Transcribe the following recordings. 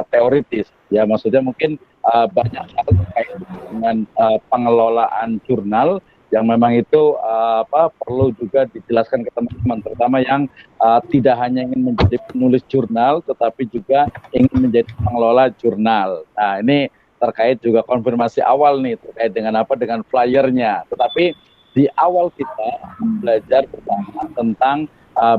teoritis. Ya, maksudnya mungkin banyak hal terkait dengan pengelolaan jurnal yang memang itu perlu juga dijelaskan ke teman-teman, terutama yang tidak hanya ingin menjadi penulis jurnal, tetapi juga ingin menjadi pengelola jurnal. Nah, ini terkait juga konfirmasi awal nih, terkait dengan apa, dengan flyernya. Tetapi di awal kita belajar bersama tentang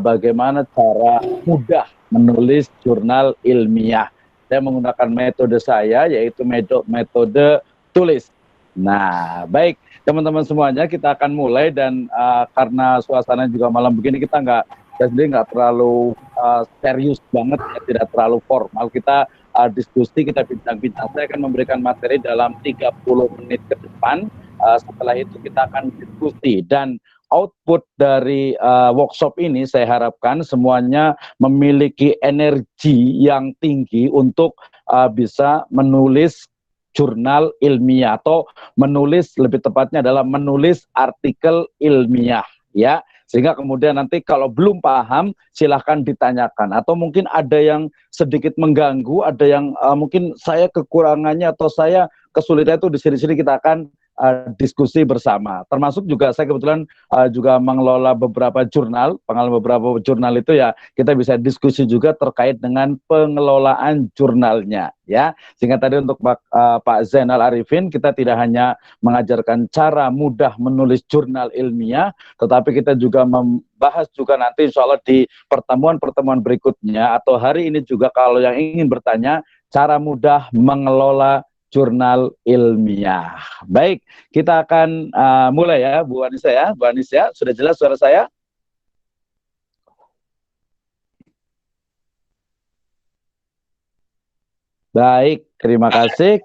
bagaimana cara mudah menulis jurnal ilmiah. Saya menggunakan metode saya, yaitu metode tulis. Nah, baik teman-teman semuanya, kita akan mulai dan karena suasana juga malam begini, saya sendiri nggak terlalu serius banget, ya, tidak terlalu formal. Kita diskusi, kita bincang-bincang. Saya akan memberikan materi dalam 30 menit ke depan. Setelah itu kita akan diskusi, dan output dari workshop ini saya harapkan semuanya memiliki energi yang tinggi untuk bisa menulis jurnal ilmiah, atau menulis, lebih tepatnya adalah menulis artikel ilmiah, ya. Sehingga kemudian nanti kalau belum paham silahkan ditanyakan, atau mungkin ada yang sedikit mengganggu, ada yang mungkin saya kekurangannya atau saya kesulitan, itu di sini kita akan diskusi bersama. Termasuk juga saya kebetulan juga mengelola beberapa jurnal, itu ya, kita bisa diskusi juga terkait dengan pengelolaan jurnalnya, ya. Sehingga tadi untuk Pak Zainal Arifin, kita tidak hanya mengajarkan cara mudah menulis jurnal ilmiah, tetapi kita juga membahas juga nanti insya Allah di pertemuan-pertemuan berikutnya, atau hari ini juga kalau yang ingin bertanya, cara mudah mengelola jurnal ilmiah. Baik, kita akan mulai ya, Bu Anissa ya. Bu Anissa, sudah jelas suara saya? Baik, terima kasih.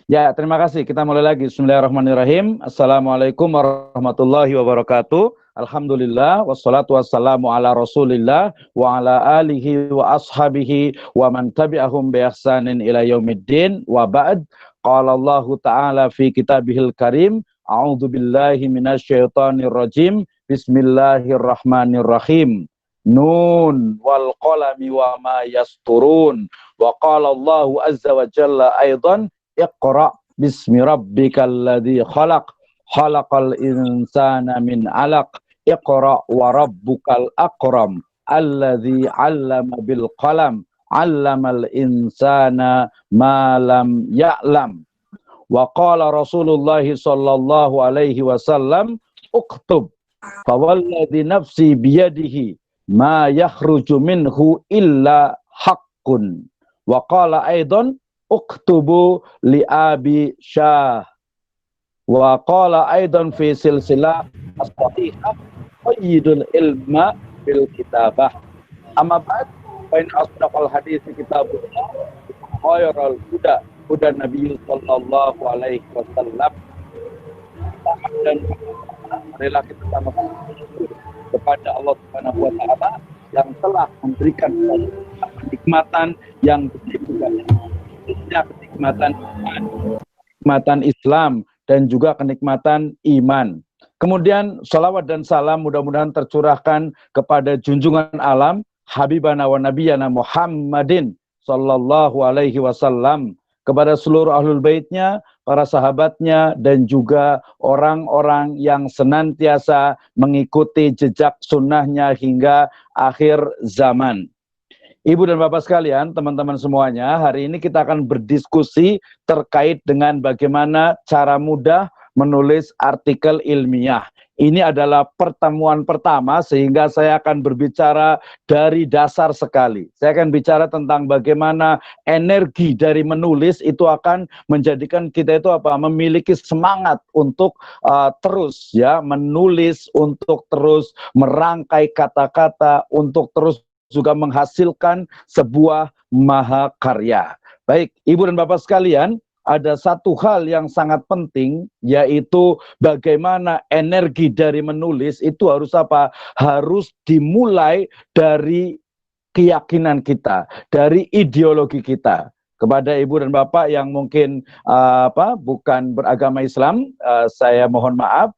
Ya, terima kasih. Kita mulai lagi. Bismillahirrahmanirrahim. Assalamualaikum warahmatullahi wabarakatuh. Alhamdulillah, wassalatu wassalamu ala rasulillah, wa ala alihi wa ashabihi, wa man tabi'ahum bi ihsanin ila yaumiddin, wa ba'd. Qala Allah ta'ala fi kitabihil karim, a'udzu billahi minasyaitonir rajim, bismillahirrahmanirrahim. Nun wal qalami wa ma yasturun. Wa qala Allah azza wa jalla aidan, Iqra bismi rabbikal ladzi khalaq, khalaqal insana min 'alaq, Iqra wa rabbukal akram, alladzi 'allama bil qalam, 'allamal insana ma lam ya'lam. Wa qala Rasulullah sallallahu alaihi wasallam, uktub fawalladzi nafsi biyadihi ma yakhruju minhu illa haqqun. Wa qala aidan, uktubu li abi syah. Wa qala aidan fi silsilah as-sahihah, qayyidul ilma bil kitabah. Amma ba'd, fa in asdaqal hadits kitabullah, khairul huda huda Nabi sallallahu alaihi wasallam. Dan marilah kita sama-sama kepada Allah Subhanahu wa taala yang telah memberikan kenikmatan yang juga kenikmatan Islam dan juga kenikmatan iman. Kemudian salawat dan salam mudah-mudahan tercurahkan kepada junjungan alam Habibana wa Nabiyana Muhammadin sallallahu alaihi wasallam, kepada seluruh ahlul baitnya, para sahabatnya, dan juga orang-orang yang senantiasa mengikuti jejak sunnahnya hingga akhir zaman. Ibu dan Bapak sekalian, teman-teman semuanya, hari ini kita akan berdiskusi terkait dengan bagaimana cara mudah menulis artikel ilmiah. Ini adalah pertemuan pertama sehingga saya akan berbicara dari dasar sekali. Saya akan bicara tentang bagaimana energi dari menulis itu akan menjadikan kita itu memiliki semangat untuk terus ya menulis, untuk terus merangkai kata-kata, untuk terus juga menghasilkan sebuah mahakarya. Baik, Ibu dan Bapak sekalian, ada satu hal yang sangat penting, yaitu bagaimana energi dari menulis itu harus harus dimulai dari keyakinan kita, dari ideologi kita. Kepada Ibu dan Bapak yang mungkin bukan beragama Islam, saya mohon maaf,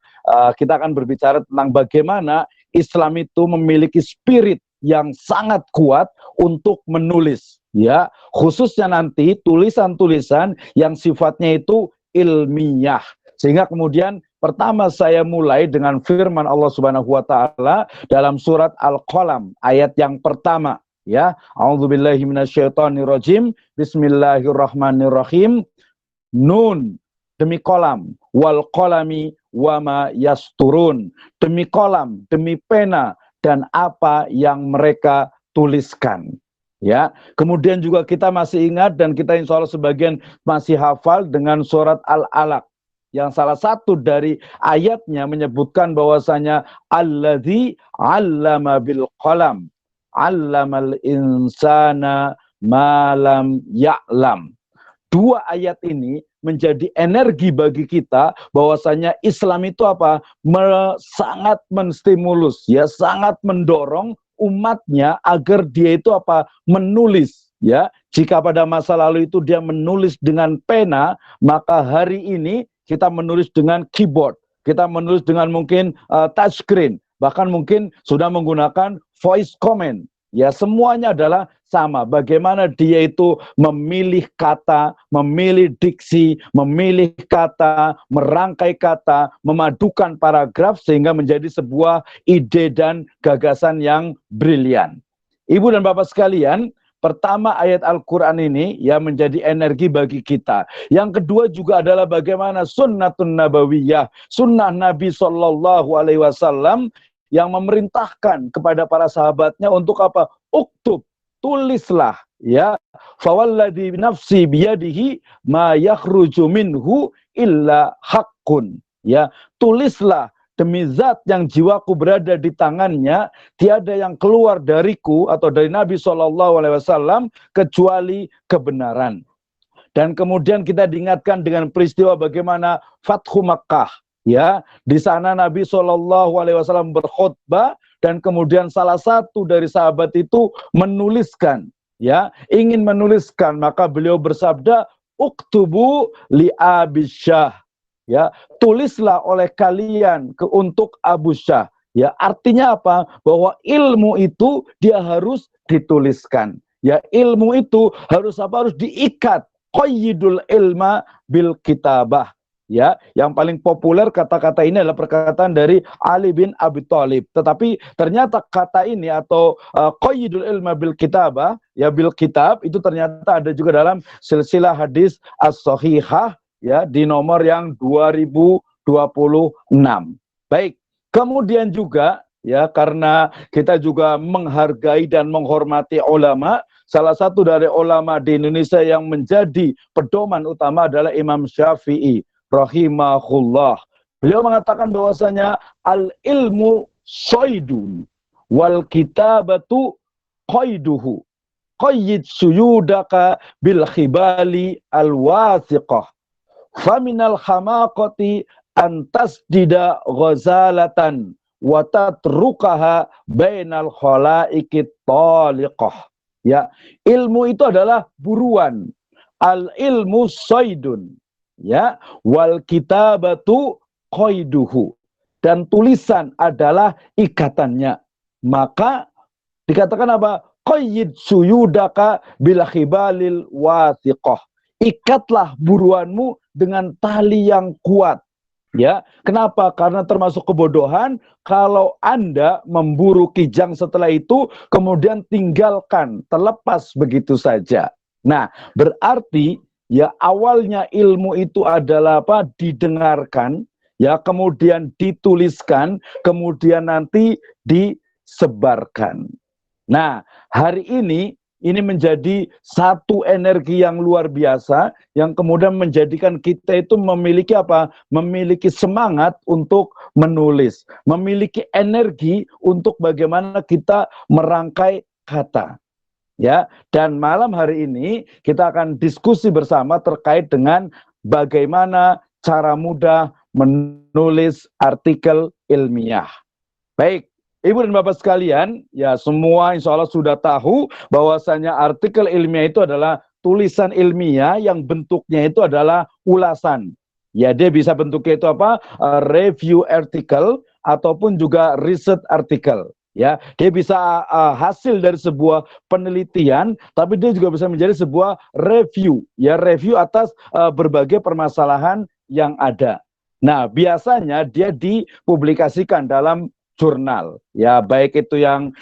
kita akan berbicara tentang bagaimana Islam itu memiliki spirit yang sangat kuat untuk menulis. ya, khususnya nanti tulisan-tulisan yang sifatnya itu ilmiah. Sehingga kemudian pertama saya mulai dengan firman Allah Subhanahu wa taala dalam surat Al-Qalam ayat yang pertama, ya. A'udzubillahi minasyaitonirrajim. Bismillahirrahmanirrahim. Nun, demi kolam, wal kolami wama yasturun, demi kolam, demi pena dan apa yang mereka tuliskan. Ya, kemudian juga kita masih ingat dan kita insya Allah sebagian masih hafal dengan surat Al-Alaq yang salah satu dari ayatnya menyebutkan bahwasanya alladzi 'allama bil qalam 'allamal insana ma lam ya'lam. Dua ayat ini menjadi energi bagi kita bahwasanya Islam itu apa? Sangat menstimulus, ya, sangat mendorong umatnya agar dia itu apa? Menulis, ya. Jika pada masa lalu itu dia menulis dengan pena, maka hari ini kita menulis dengan keyboard, kita menulis dengan mungkin touchscreen, bahkan mungkin sudah menggunakan voice command. Ya, semuanya adalah sama. Bagaimana dia itu memilih kata, memilih diksi, memilih kata, merangkai kata, memadukan paragraf sehingga menjadi sebuah ide dan gagasan yang brilian. Ibu dan Bapak sekalian, pertama ayat Al-Quran ini ya menjadi energi bagi kita. Yang kedua juga adalah bagaimana sunnatun nabawiyah, sunnah Nabi SAW yang memerintahkan kepada para sahabatnya untuk apa? Uktub, tulislah, ya. Fawalladzi nafsi biyadihi ma yakhruju minhu illa haqqun. Ya, tulislah demi zat yang jiwaku berada di tangannya, tiada yang keluar dariku atau dari Nabi SAW kecuali kebenaran. Dan kemudian kita diingatkan dengan peristiwa bagaimana Fathu Makkah. Ya, di sana Nabi SAW berkhutbah dan kemudian salah satu dari sahabat itu menuliskan, ya, ingin menuliskan, maka beliau bersabda, "Uktubu li Abi Syah." Ya, tulislah oleh kalian untuk Abu Syah. Ya, artinya apa? Bahwa ilmu itu dia harus dituliskan. Ya, ilmu itu harus apa? Harus diikat. Qayyidul ilma bil kitabah. Ya, yang paling populer kata-kata ini adalah perkataan dari Ali bin Abi Thalib. Tetapi ternyata kata ini atau qayyidul ilma bil kitabah, ya, bil kitab, itu ternyata ada juga dalam silsilah hadis as-sahihah, ya, di nomor yang 2026. Baik, kemudian juga ya, karena kita juga menghargai dan menghormati ulama, salah satu dari ulama di Indonesia yang menjadi pedoman utama adalah Imam Syafi'i rahimahullah. Beliau mengatakan bahwasanya al-ilmu soidun wal kitabatu qaiduhu. Qayyid suyudaka bil khibali al-wathiqah. Faminal hamaqati antasdida ghazalatan wa tatrukaha bainal khalaikit taliqah. Ya, ilmu itu adalah buruan. Al-ilmu soidun. Ya, wal kitabatu qaiduhu, dan tulisan adalah ikatannya. Maka dikatakan apa? Qayyid suyudaka bil khibalil wathiqah. Ikatlah buruanmu dengan tali yang kuat. Ya, kenapa? Karena termasuk kebodohan kalau Anda memburu kijang setelah itu kemudian tinggalkan, terlepas begitu saja. Nah, berarti ya awalnya ilmu itu adalah apa? Didengarkan, ya, kemudian dituliskan, kemudian nanti disebarkan. Nah, hari ini menjadi satu energi yang luar biasa yang kemudian menjadikan kita itu memiliki apa? Memiliki semangat untuk menulis, memiliki energi untuk bagaimana kita merangkai kata. Ya, dan malam hari ini kita akan diskusi bersama terkait dengan bagaimana cara mudah menulis artikel ilmiah. Baik, Ibu dan Bapak sekalian, ya semua insya Allah sudah tahu bahwasanya artikel ilmiah itu adalah tulisan ilmiah yang bentuknya itu adalah ulasan. Ya, dia bisa bentuknya itu apa? Review artikel ataupun juga research artikel. Ya, dia bisa hasil dari sebuah penelitian, tapi dia juga bisa menjadi sebuah review, ya review atas berbagai permasalahan yang ada. Nah, biasanya dia dipublikasikan dalam jurnal, ya baik itu yang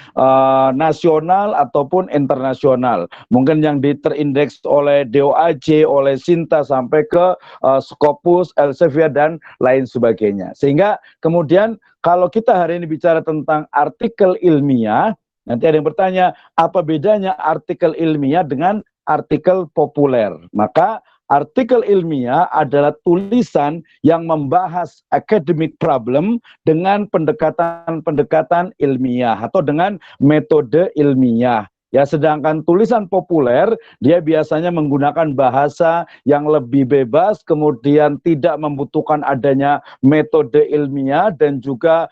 nasional ataupun internasional. Mungkin yang terindeks oleh DOAJ, oleh Sinta sampai ke Scopus, Elsevier dan lain sebagainya. Sehingga kemudian kalau kita hari ini bicara tentang artikel ilmiah, nanti ada yang bertanya, apa bedanya artikel ilmiah dengan artikel populer? Maka artikel ilmiah adalah tulisan yang membahas academic problem dengan pendekatan-pendekatan ilmiah atau dengan metode ilmiah. Ya, sedangkan tulisan populer dia biasanya menggunakan bahasa yang lebih bebas, kemudian tidak membutuhkan adanya metode ilmiah dan juga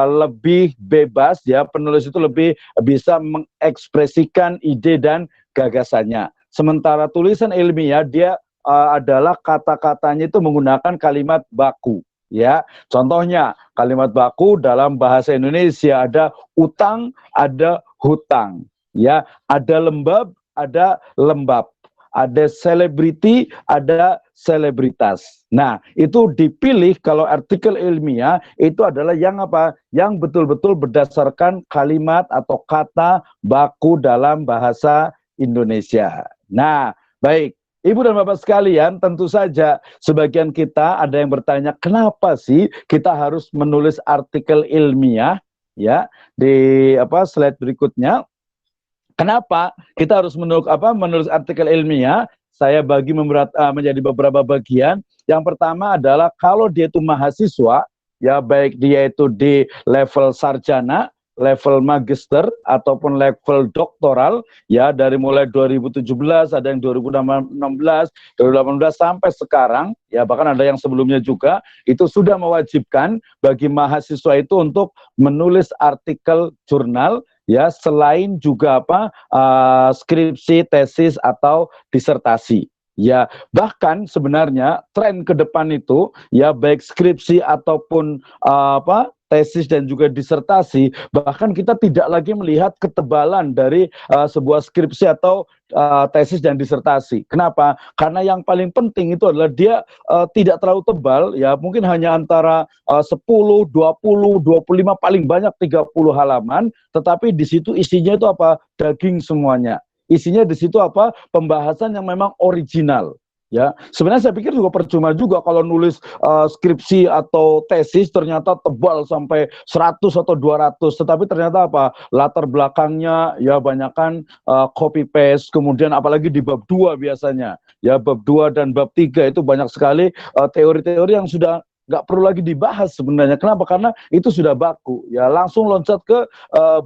lebih bebas, ya penulis itu lebih bisa mengekspresikan ide dan gagasannya. Sementara tulisan ilmiah dia adalah kata-katanya itu menggunakan kalimat baku. Ya, contohnya kalimat baku dalam bahasa Indonesia ada utang, ada hutang. Ya, ada lembab, ada lembab, ada selebriti, ada selebritas. Nah, itu dipilih kalau artikel ilmiah itu adalah yang apa? Yang betul-betul berdasarkan kalimat atau kata baku dalam bahasa Indonesia. Nah, baik. Ibu dan Bapak sekalian, tentu saja sebagian kita ada yang bertanya, kenapa sih kita harus menulis artikel ilmiah? Ya, di slide berikutnya. Kenapa kita harus menulis artikel ilmiah? Saya bagi menjadi beberapa bagian. Yang pertama adalah kalau dia itu mahasiswa, ya baik dia itu di level sarjana, level magister ataupun level doktoral, ya dari mulai 2017 ada yang 2016, 2018 sampai sekarang, ya bahkan ada yang sebelumnya juga, itu sudah mewajibkan bagi mahasiswa itu untuk menulis artikel jurnal, ya selain juga skripsi, tesis atau disertasi. Ya, bahkan sebenarnya tren ke depan itu ya baik skripsi ataupun tesis dan juga disertasi, bahkan kita tidak lagi melihat ketebalan dari sebuah skripsi atau tesis dan disertasi. Kenapa? Karena yang paling penting itu adalah dia tidak terlalu tebal, ya mungkin hanya antara 10, 20, 25, paling banyak 30 halaman, tetapi di situ isinya itu apa? Daging semuanya. Isinya di situ apa? Pembahasan yang memang original. Ya, sebenarnya saya pikir juga percuma juga kalau nulis skripsi atau tesis ternyata tebal sampai 100 atau 200, tetapi ternyata apa? Latar belakangnya ya banyakkan copy paste, kemudian apalagi di bab 2 biasanya. Ya, bab 2 dan bab 3 itu banyak sekali teori-teori yang sudah nggak perlu lagi dibahas sebenarnya. Kenapa? Karena itu sudah baku. Ya, langsung loncat ke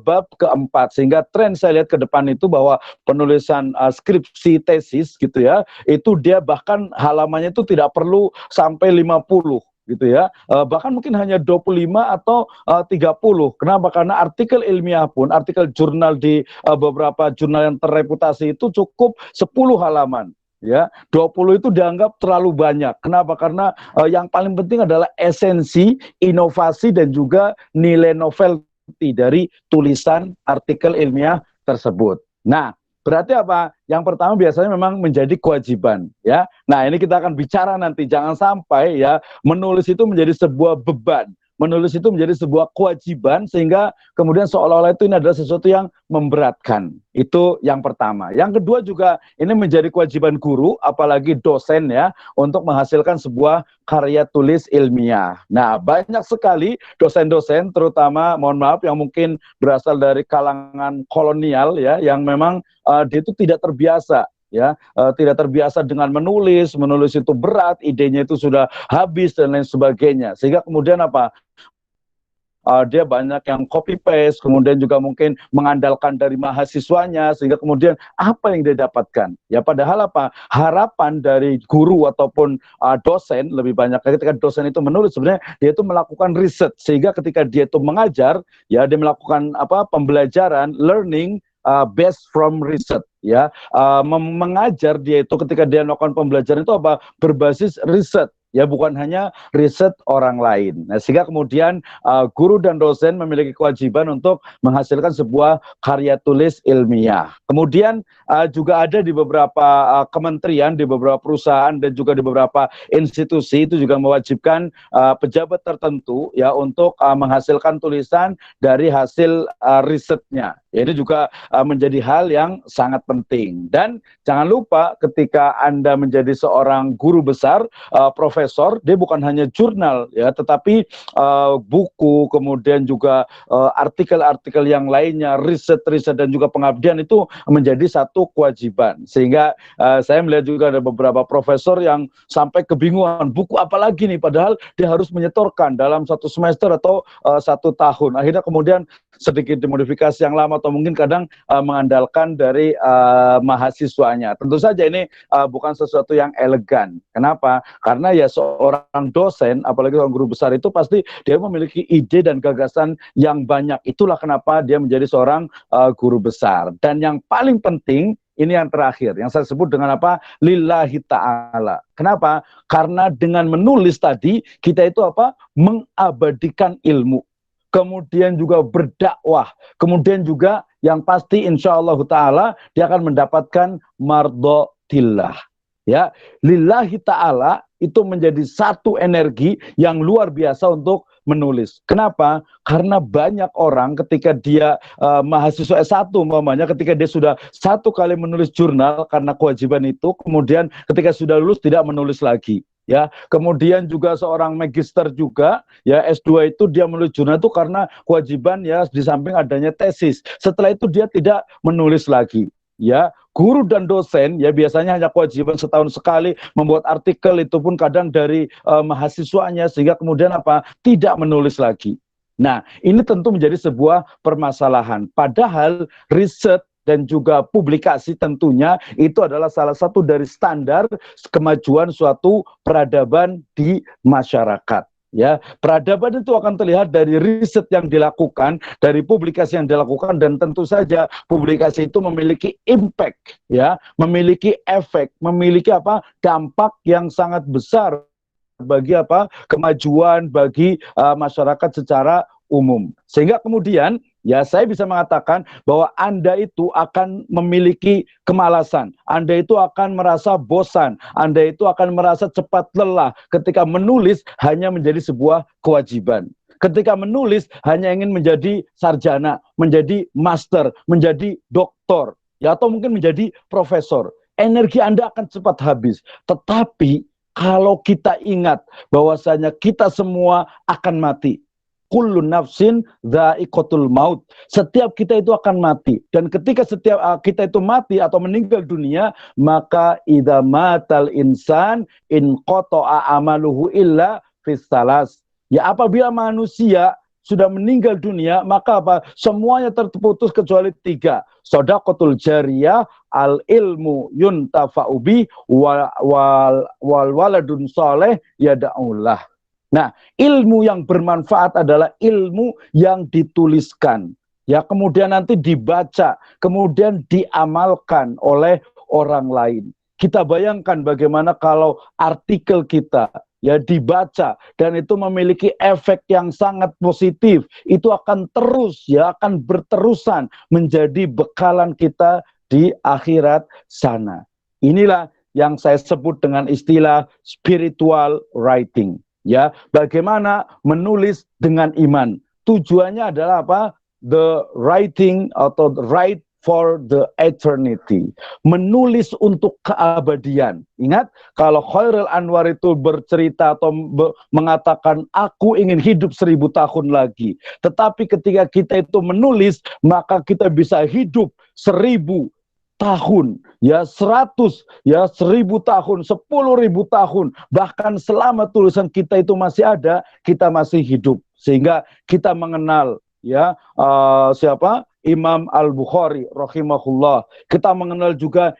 bab keempat. Sehingga tren saya lihat ke depan itu bahwa penulisan skripsi tesis gitu ya, itu dia bahkan halamannya itu tidak perlu sampai 50 gitu ya. Bahkan mungkin hanya 25 atau 30. Kenapa? Karena artikel ilmiah pun, artikel jurnal di beberapa jurnal yang terreputasi itu cukup 10 halaman. Ya, 20 itu dianggap terlalu banyak. Kenapa? Karena yang paling penting adalah esensi, inovasi dan juga nilai novelty dari tulisan artikel ilmiah tersebut. Nah, berarti apa? Yang pertama biasanya memang menjadi kewajiban, ya. Nah, ini kita akan bicara nanti, jangan sampai ya menulis itu menjadi sebuah beban. Menulis itu menjadi sebuah kewajiban sehingga kemudian seolah-olah itu ini adalah sesuatu yang memberatkan. Itu yang pertama. Yang kedua juga ini menjadi kewajiban guru, apalagi dosen ya, untuk menghasilkan sebuah karya tulis ilmiah. Nah, banyak sekali dosen-dosen, terutama mohon maaf yang mungkin berasal dari kalangan kolonial ya, yang memang dia itu tidak terbiasa. Ya, tidak terbiasa dengan menulis itu berat, idenya itu sudah habis dan lain sebagainya. Sehingga kemudian apa? Dia banyak yang copy paste, kemudian juga mungkin mengandalkan dari mahasiswanya, sehingga kemudian apa yang dia dapatkan? Ya padahal apa? Harapan dari guru ataupun dosen lebih banyak ketika dosen itu menulis sebenarnya dia itu melakukan riset, sehingga ketika dia itu mengajar, ya dia melakukan pembelajaran, learning based from research, ya mengajar dia itu ketika dia melakukan pembelajaran itu apa? Berbasis riset. ya bukan hanya riset orang lain. Nah, sehingga kemudian guru dan dosen memiliki kewajiban untuk menghasilkan sebuah karya tulis ilmiah. Kemudian juga ada di beberapa kementerian, di beberapa perusahaan dan juga di beberapa institusi itu juga mewajibkan pejabat tertentu ya untuk menghasilkan tulisan dari hasil risetnya. Ya, ini juga menjadi hal yang sangat penting. Dan jangan lupa ketika Anda menjadi seorang guru besar, profesor, dia bukan hanya jurnal ya, tetapi buku, kemudian juga artikel-artikel yang lainnya, riset-riset dan juga pengabdian itu menjadi satu kewajiban. Sehingga saya melihat juga ada beberapa profesor yang sampai kebingungan, buku apa lagi nih, padahal dia harus menyetorkan dalam satu semester atau 1 tahun. Akhirnya kemudian sedikit dimodifikasi yang lama atau mungkin kadang mengandalkan dari mahasiswanya. Tentu saja ini bukan sesuatu yang elegan. Kenapa? Karena ya seorang dosen, apalagi seorang guru besar itu pasti dia memiliki ide dan gagasan yang banyak. Itulah kenapa dia menjadi seorang guru besar. Dan yang paling penting, ini yang terakhir, yang saya sebut dengan apa? Lillahi ta'ala. Kenapa? Karena dengan menulis tadi, kita itu apa? Mengabadikan ilmu. Kemudian juga berdakwah, kemudian juga yang pasti insya Allah Ta'ala dia akan mendapatkan mardotillah. Ya, lillahi ta'ala itu menjadi satu energi yang luar biasa untuk menulis. Kenapa? Karena banyak orang ketika dia mahasiswa S1 umpamanya, ketika dia sudah 1 kali menulis jurnal karena kewajiban itu, kemudian ketika sudah lulus tidak menulis lagi. Ya, kemudian juga seorang magister juga, ya S2 itu dia menulis jurnal itu karena kewajiban ya di samping adanya tesis. Setelah itu dia tidak menulis lagi. Ya, guru dan dosen ya biasanya hanya kewajiban setahun sekali membuat artikel, itu pun kadang dari mahasiswanya, sehingga kemudian apa? Tidak menulis lagi. Nah, ini tentu menjadi sebuah permasalahan. Padahal riset dan juga publikasi tentunya itu adalah salah satu dari standar kemajuan suatu peradaban di masyarakat. Ya, peradaban itu akan terlihat dari riset yang dilakukan, dari publikasi yang dilakukan, dan tentu saja publikasi itu memiliki impact, ya, memiliki efek, memiliki apa? Dampak yang sangat besar bagi apa? Kemajuan bagi masyarakat secara umum. Sehingga kemudian ya saya bisa mengatakan bahwa Anda itu akan memiliki kemalasan, Anda itu akan merasa bosan, Anda itu akan merasa cepat lelah ketika menulis hanya menjadi sebuah kewajiban. Ketika menulis hanya ingin menjadi sarjana, menjadi master, menjadi doktor, ya atau mungkin menjadi profesor. Energi Anda akan cepat habis. Tetapi kalau kita ingat bahwasanya kita semua akan mati. Kullu nafsin dha'iqatul maut. Setiap kita itu akan mati. Dan ketika setiap kita itu mati atau meninggal dunia, maka idza matal insan in qata'a amaluhu illa fis salas. Ya apabila manusia sudah meninggal dunia, maka apa? Semuanya terputus kecuali 3. Shadaqatul jariyah, al ilmu yuntafa'u bi wal waladun saleh yada'ullah. Nah, ilmu yang bermanfaat adalah ilmu yang dituliskan, ya kemudian nanti dibaca, kemudian diamalkan oleh orang lain. Kita bayangkan bagaimana kalau artikel kita ya dibaca dan itu memiliki efek yang sangat positif, itu akan terus ya akan berterusan menjadi bekalan kita di akhirat sana. Inilah yang saya sebut dengan istilah spiritual writing. Ya, bagaimana menulis dengan iman. Tujuannya adalah apa? The writing atau the write for the eternity. Menulis untuk keabadian. Ingat, kalau Khairul Anwar itu bercerita atau mengatakan, aku ingin hidup 1000 tahun lagi. Tetapi ketika kita itu menulis, maka kita bisa hidup 1000 tahun, ya 100, ya 1000 tahun, 10.000 tahun, bahkan selama tulisan kita itu masih ada, kita masih hidup, sehingga kita mengenal ya siapa? Imam Al-Bukhari rahimahullah. Kita mengenal juga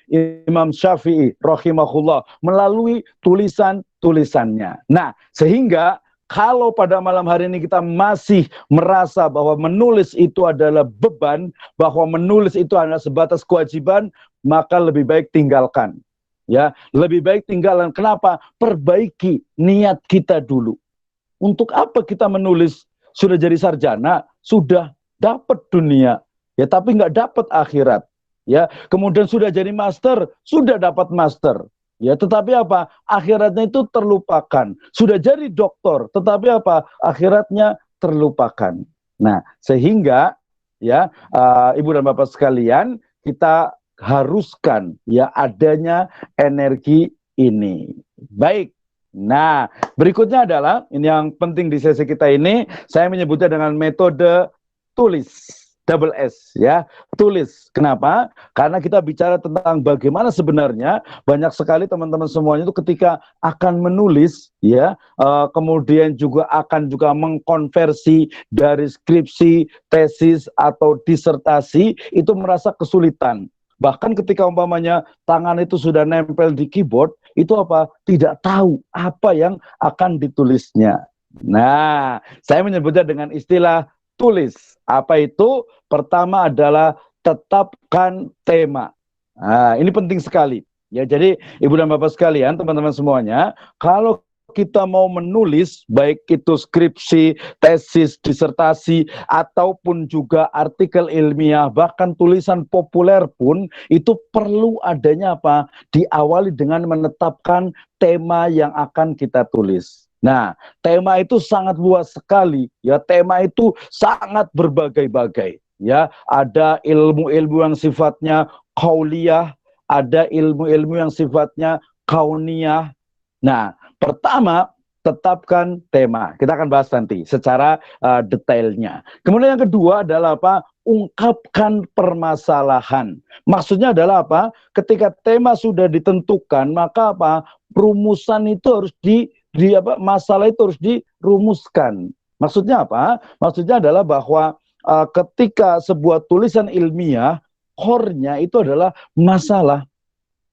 Imam Syafi'i rahimahullah melalui tulisan-tulisannya. Nah, sehingga kalau pada malam hari ini kita masih merasa bahwa menulis itu adalah beban, bahwa menulis itu adalah sebatas kewajiban, maka lebih baik tinggalkan. Ya, lebih baik tinggalan. Kenapa? Perbaiki niat kita dulu. Untuk apa kita menulis? Sudah jadi sarjana, sudah dapat dunia, ya tapi nggak dapat akhirat. Ya, kemudian sudah jadi master, sudah dapat master. Ya, tetapi apa? Akhiratnya itu terlupakan. Sudah jadi doktor, tetapi apa? Akhiratnya terlupakan. Nah, sehingga ya Ibu dan Bapak sekalian, kita haruskan ya adanya energi ini. Baik. Nah, berikutnya adalah, ini yang penting di sesi kita ini, saya menyebutnya dengan metode tulis, double S ya, tulis. Kenapa? Karena kita bicara tentang bagaimana sebenarnya banyak sekali teman-teman semuanya itu ketika akan menulis ya, kemudian juga akan mengkonversi dari skripsi, tesis atau disertasi itu merasa kesulitan. Bahkan ketika umpamanya tangan itu sudah nempel di keyboard, itu apa? Tidak tahu apa yang akan ditulisnya. Nah, saya menyebutnya dengan istilah tulis. Apa itu? Pertama adalah tetapkan tema. Nah, ini penting sekali. Ya, jadi Ibu dan Bapak sekalian, teman-teman semuanya, kalau kita mau menulis, baik itu skripsi, tesis, disertasi, ataupun juga artikel ilmiah, bahkan tulisan populer pun, itu perlu adanya apa? Diawali dengan menetapkan tema yang akan kita tulis. Nah, tema itu sangat luas sekali, ya. Tema itu sangat berbagai-bagai, ya. Ada ilmu-ilmu yang sifatnya qauliyah, ada ilmu-ilmu yang sifatnya kauniyah. Nah, pertama, tetapkan tema. Kita akan bahas nanti secara detailnya. Kemudian yang kedua adalah apa? Ungkapkan permasalahan. Maksudnya adalah apa? Ketika tema sudah ditentukan, maka apa? Rumusan itu harus masalah itu harus dirumuskan. Maksudnya apa? Maksudnya adalah bahwa ketika sebuah tulisan ilmiah, core-nya itu adalah masalah.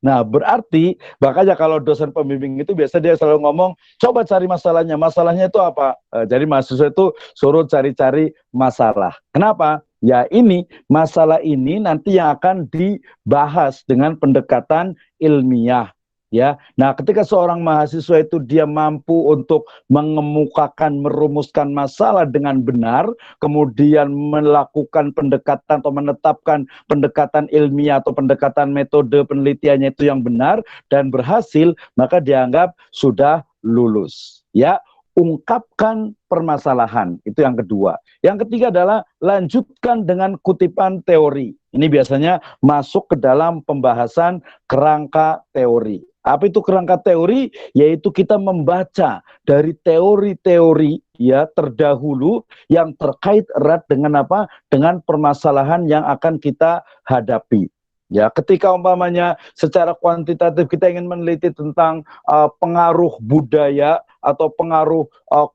Nah, berarti makanya kalau dosen pembimbing itu biasa dia selalu ngomong, coba cari masalahnya. Masalahnya itu apa? Jadi mahasiswa itu suruh cari-cari masalah. Kenapa? Ya ini, masalah ini nanti yang akan dibahas dengan pendekatan ilmiah. Ya, nah ketika seorang mahasiswa itu dia mampu untuk mengemukakan, merumuskan masalah dengan benar, kemudian melakukan pendekatan atau menetapkan pendekatan ilmiah atau pendekatan metode penelitiannya itu yang benar dan berhasil, maka dianggap sudah lulus. Ya, ungkapkan permasalahan, itu yang kedua. Yang ketiga adalah lanjutkan dengan kutipan teori. Ini biasanya masuk ke dalam pembahasan kerangka teori. Apa itu kerangka teori? Yaitu kita membaca dari teori-teori ya terdahulu yang terkait erat dengan apa? Dengan permasalahan yang akan kita hadapi. Ya, ketika umpamanya secara kuantitatif kita ingin meneliti tentang pengaruh budaya atau pengaruh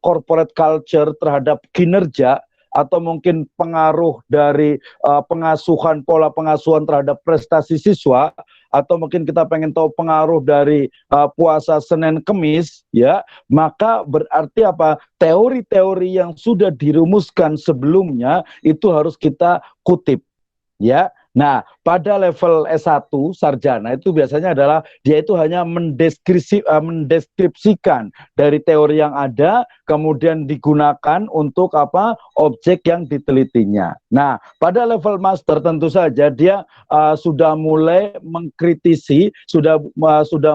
corporate culture terhadap kinerja, atau mungkin pengaruh dari pengasuhan, pola pengasuhan terhadap prestasi siswa, atau mungkin kita pengen tahu pengaruh dari puasa Senin Kemis, ya, maka berarti apa? Teori-teori yang sudah dirumuskan sebelumnya itu harus kita kutip, ya. Nah, pada level S1 sarjana itu biasanya adalah dia itu hanya mendeskripsikan dari teori yang ada, kemudian digunakan untuk apa? Objek yang ditelitinya. Nah, pada level master tentu saja dia sudah mulai mengkritisi, sudah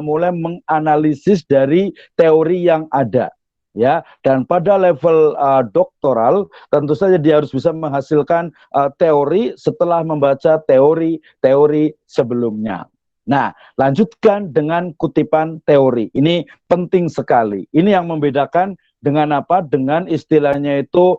mulai menganalisis dari teori yang ada. Ya, dan pada level doktoral tentu saja dia harus bisa menghasilkan teori setelah membaca teori-teori sebelumnya. Nah, lanjutkan dengan kutipan teori. Ini penting sekali. Ini yang membedakan dengan apa? Dengan istilahnya itu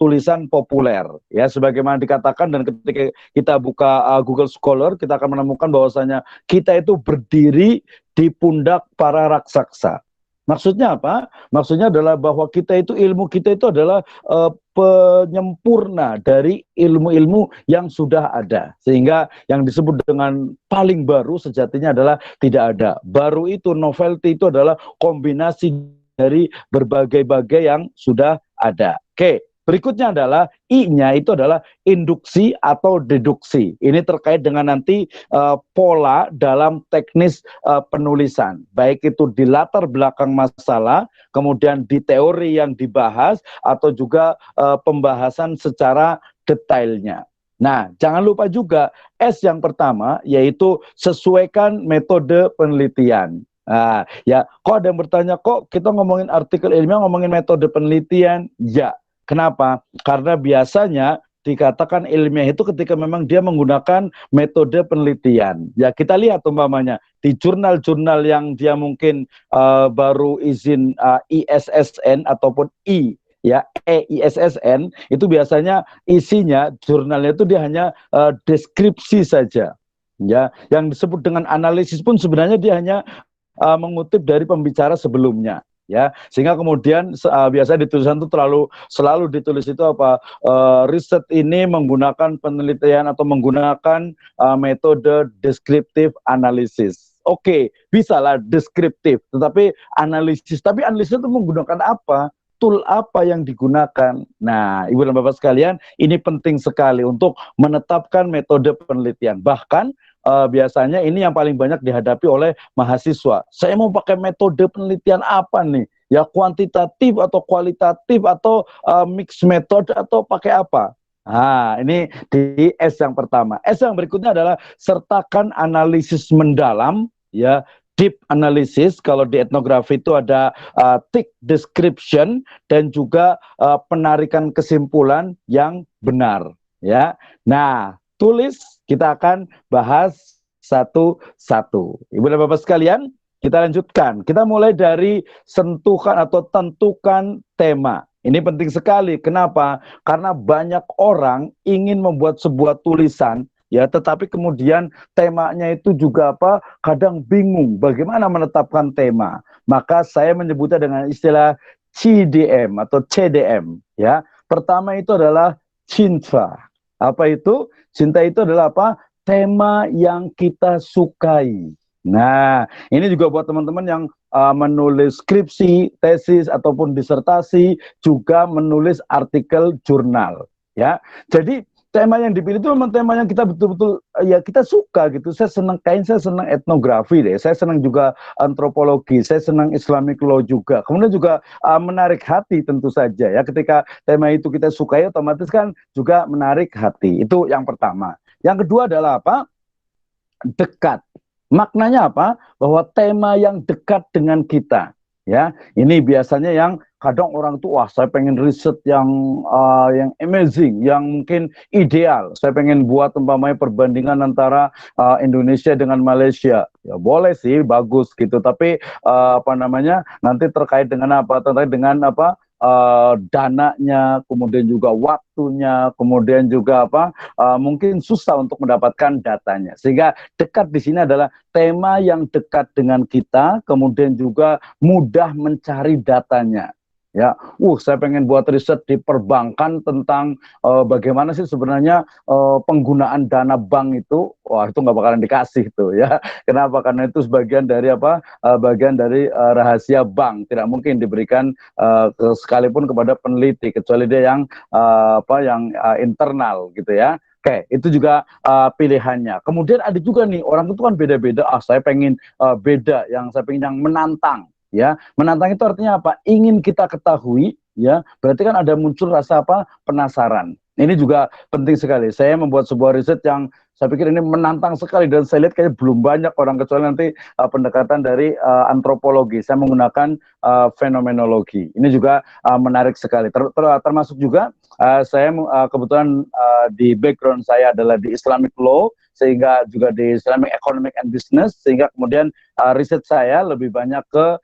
tulisan populer. Ya, sebagaimana dikatakan, dan ketika kita buka Google Scholar, kita akan menemukan bahwasanya kita itu berdiri di pundak para raksasa. Maksudnya apa? Maksudnya adalah bahwa ilmu kita itu adalah penyempurna dari ilmu-ilmu yang sudah ada. Sehingga yang disebut dengan paling baru sejatinya adalah tidak ada. Baru itu, novelty itu adalah kombinasi dari berbagai-bagai yang sudah ada. Oke. Berikutnya adalah I-nya itu adalah induksi atau deduksi. Ini terkait dengan nanti pola dalam teknis penulisan. Baik itu di latar belakang masalah, kemudian di teori yang dibahas, atau juga pembahasan secara detailnya. Nah, jangan lupa juga S yang pertama, yaitu sesuaikan metode penelitian. Nah, ya, kok ada yang bertanya, kok kita ngomongin artikel ilmiah, ngomongin metode penelitian? Ya, kenapa? Karena biasanya dikatakan ilmiah itu ketika memang dia menggunakan metode penelitian. Ya, kita lihat umpamanya di jurnal-jurnal yang dia mungkin baru izin ISSN ataupun I, ya, EISSN, itu biasanya isinya jurnalnya itu dia hanya deskripsi saja. Ya, yang disebut dengan analisis pun sebenarnya dia hanya mengutip dari pembicara sebelumnya, ya, sehingga kemudian biasa di tulisan itu selalu ditulis itu apa, riset ini menggunakan penelitian atau menggunakan metode deskriptif analisis. Oke, bisa lah deskriptif, tetapi analisis itu menggunakan apa? Tool apa yang digunakan? Nah, Ibu dan Bapak sekalian, ini penting sekali untuk menetapkan metode penelitian. Bahkan biasanya ini yang paling banyak dihadapi oleh mahasiswa. Saya mau pakai metode penelitian apa nih? Ya, kuantitatif atau kualitatif atau mix method atau pakai apa? Nah, ini di S yang pertama. S yang berikutnya adalah sertakan analisis mendalam, ya, deep analysis. Kalau di etnografi itu ada thick description dan juga penarikan kesimpulan yang benar, ya. Nah, tulis, kita akan bahas satu-satu. Ibu dan Bapak sekalian, kita lanjutkan. Kita mulai dari sentuhan atau tentukan tema. Ini penting sekali. Kenapa? Karena banyak orang ingin membuat sebuah tulisan, ya, tetapi kemudian temanya itu juga apa? Kadang bingung bagaimana menetapkan tema. Maka saya menyebutnya dengan istilah CDM atau CDM, ya. Pertama itu adalah cinta. Apa itu? Cinta itu adalah apa? Tema yang kita sukai. Nah, ini juga buat teman-teman yang menulis skripsi, tesis, ataupun disertasi, juga menulis artikel jurnal. Ya, jadi tema yang dipilih itu memang tema yang kita betul-betul ya kita suka gitu. Saya senang saya senang etnografi deh. Saya senang juga antropologi. Saya senang Islamic law juga. Kemudian juga menarik hati tentu saja ya. Ketika tema itu kita sukai, otomatis kan juga menarik hati. Itu yang pertama. Yang kedua adalah apa? Dekat. Maknanya apa? Bahwa tema yang dekat dengan kita. Ya, ini biasanya yang kadang orang tuh, wah, saya pengen riset yang amazing, yang mungkin ideal. Saya pengen buat umpamanya perbandingan antara Indonesia dengan Malaysia. Ya boleh sih, bagus gitu. Tapi apa namanya? Nanti terkait dengan apa? Terkait dengan apa? Dananya, kemudian juga waktunya, kemudian juga apa? Mungkin susah untuk mendapatkan datanya. Sehingga dekat di sini adalah tema yang dekat dengan kita, kemudian juga mudah mencari datanya. Ya, saya pengen buat riset di perbankan tentang bagaimana sih sebenarnya penggunaan dana bank itu. Wah, itu nggak bakalan dikasih tuh ya. Kenapa? Karena itu sebagian dari apa? Bagian dari rahasia bank, tidak mungkin diberikan sekalipun kepada peneliti, kecuali dia yang internal gitu ya. Oke, itu juga pilihannya. Kemudian ada juga nih, orang itu kan beda-beda. Saya pengen beda, saya pengen yang menantang. Ya, menantang itu artinya apa? Ingin kita ketahui, ya. Berarti kan ada muncul rasa apa? Penasaran. Ini juga penting sekali. Saya membuat sebuah riset yang saya pikir ini menantang sekali dan saya lihat kayaknya belum banyak orang, kecuali nanti pendekatan dari antropologi. Saya menggunakan fenomenologi. Ini juga menarik sekali. Termasuk juga saya kebetulan di background saya adalah di Islamic law, sehingga juga di Islamic economic and business, sehingga kemudian riset saya lebih banyak ke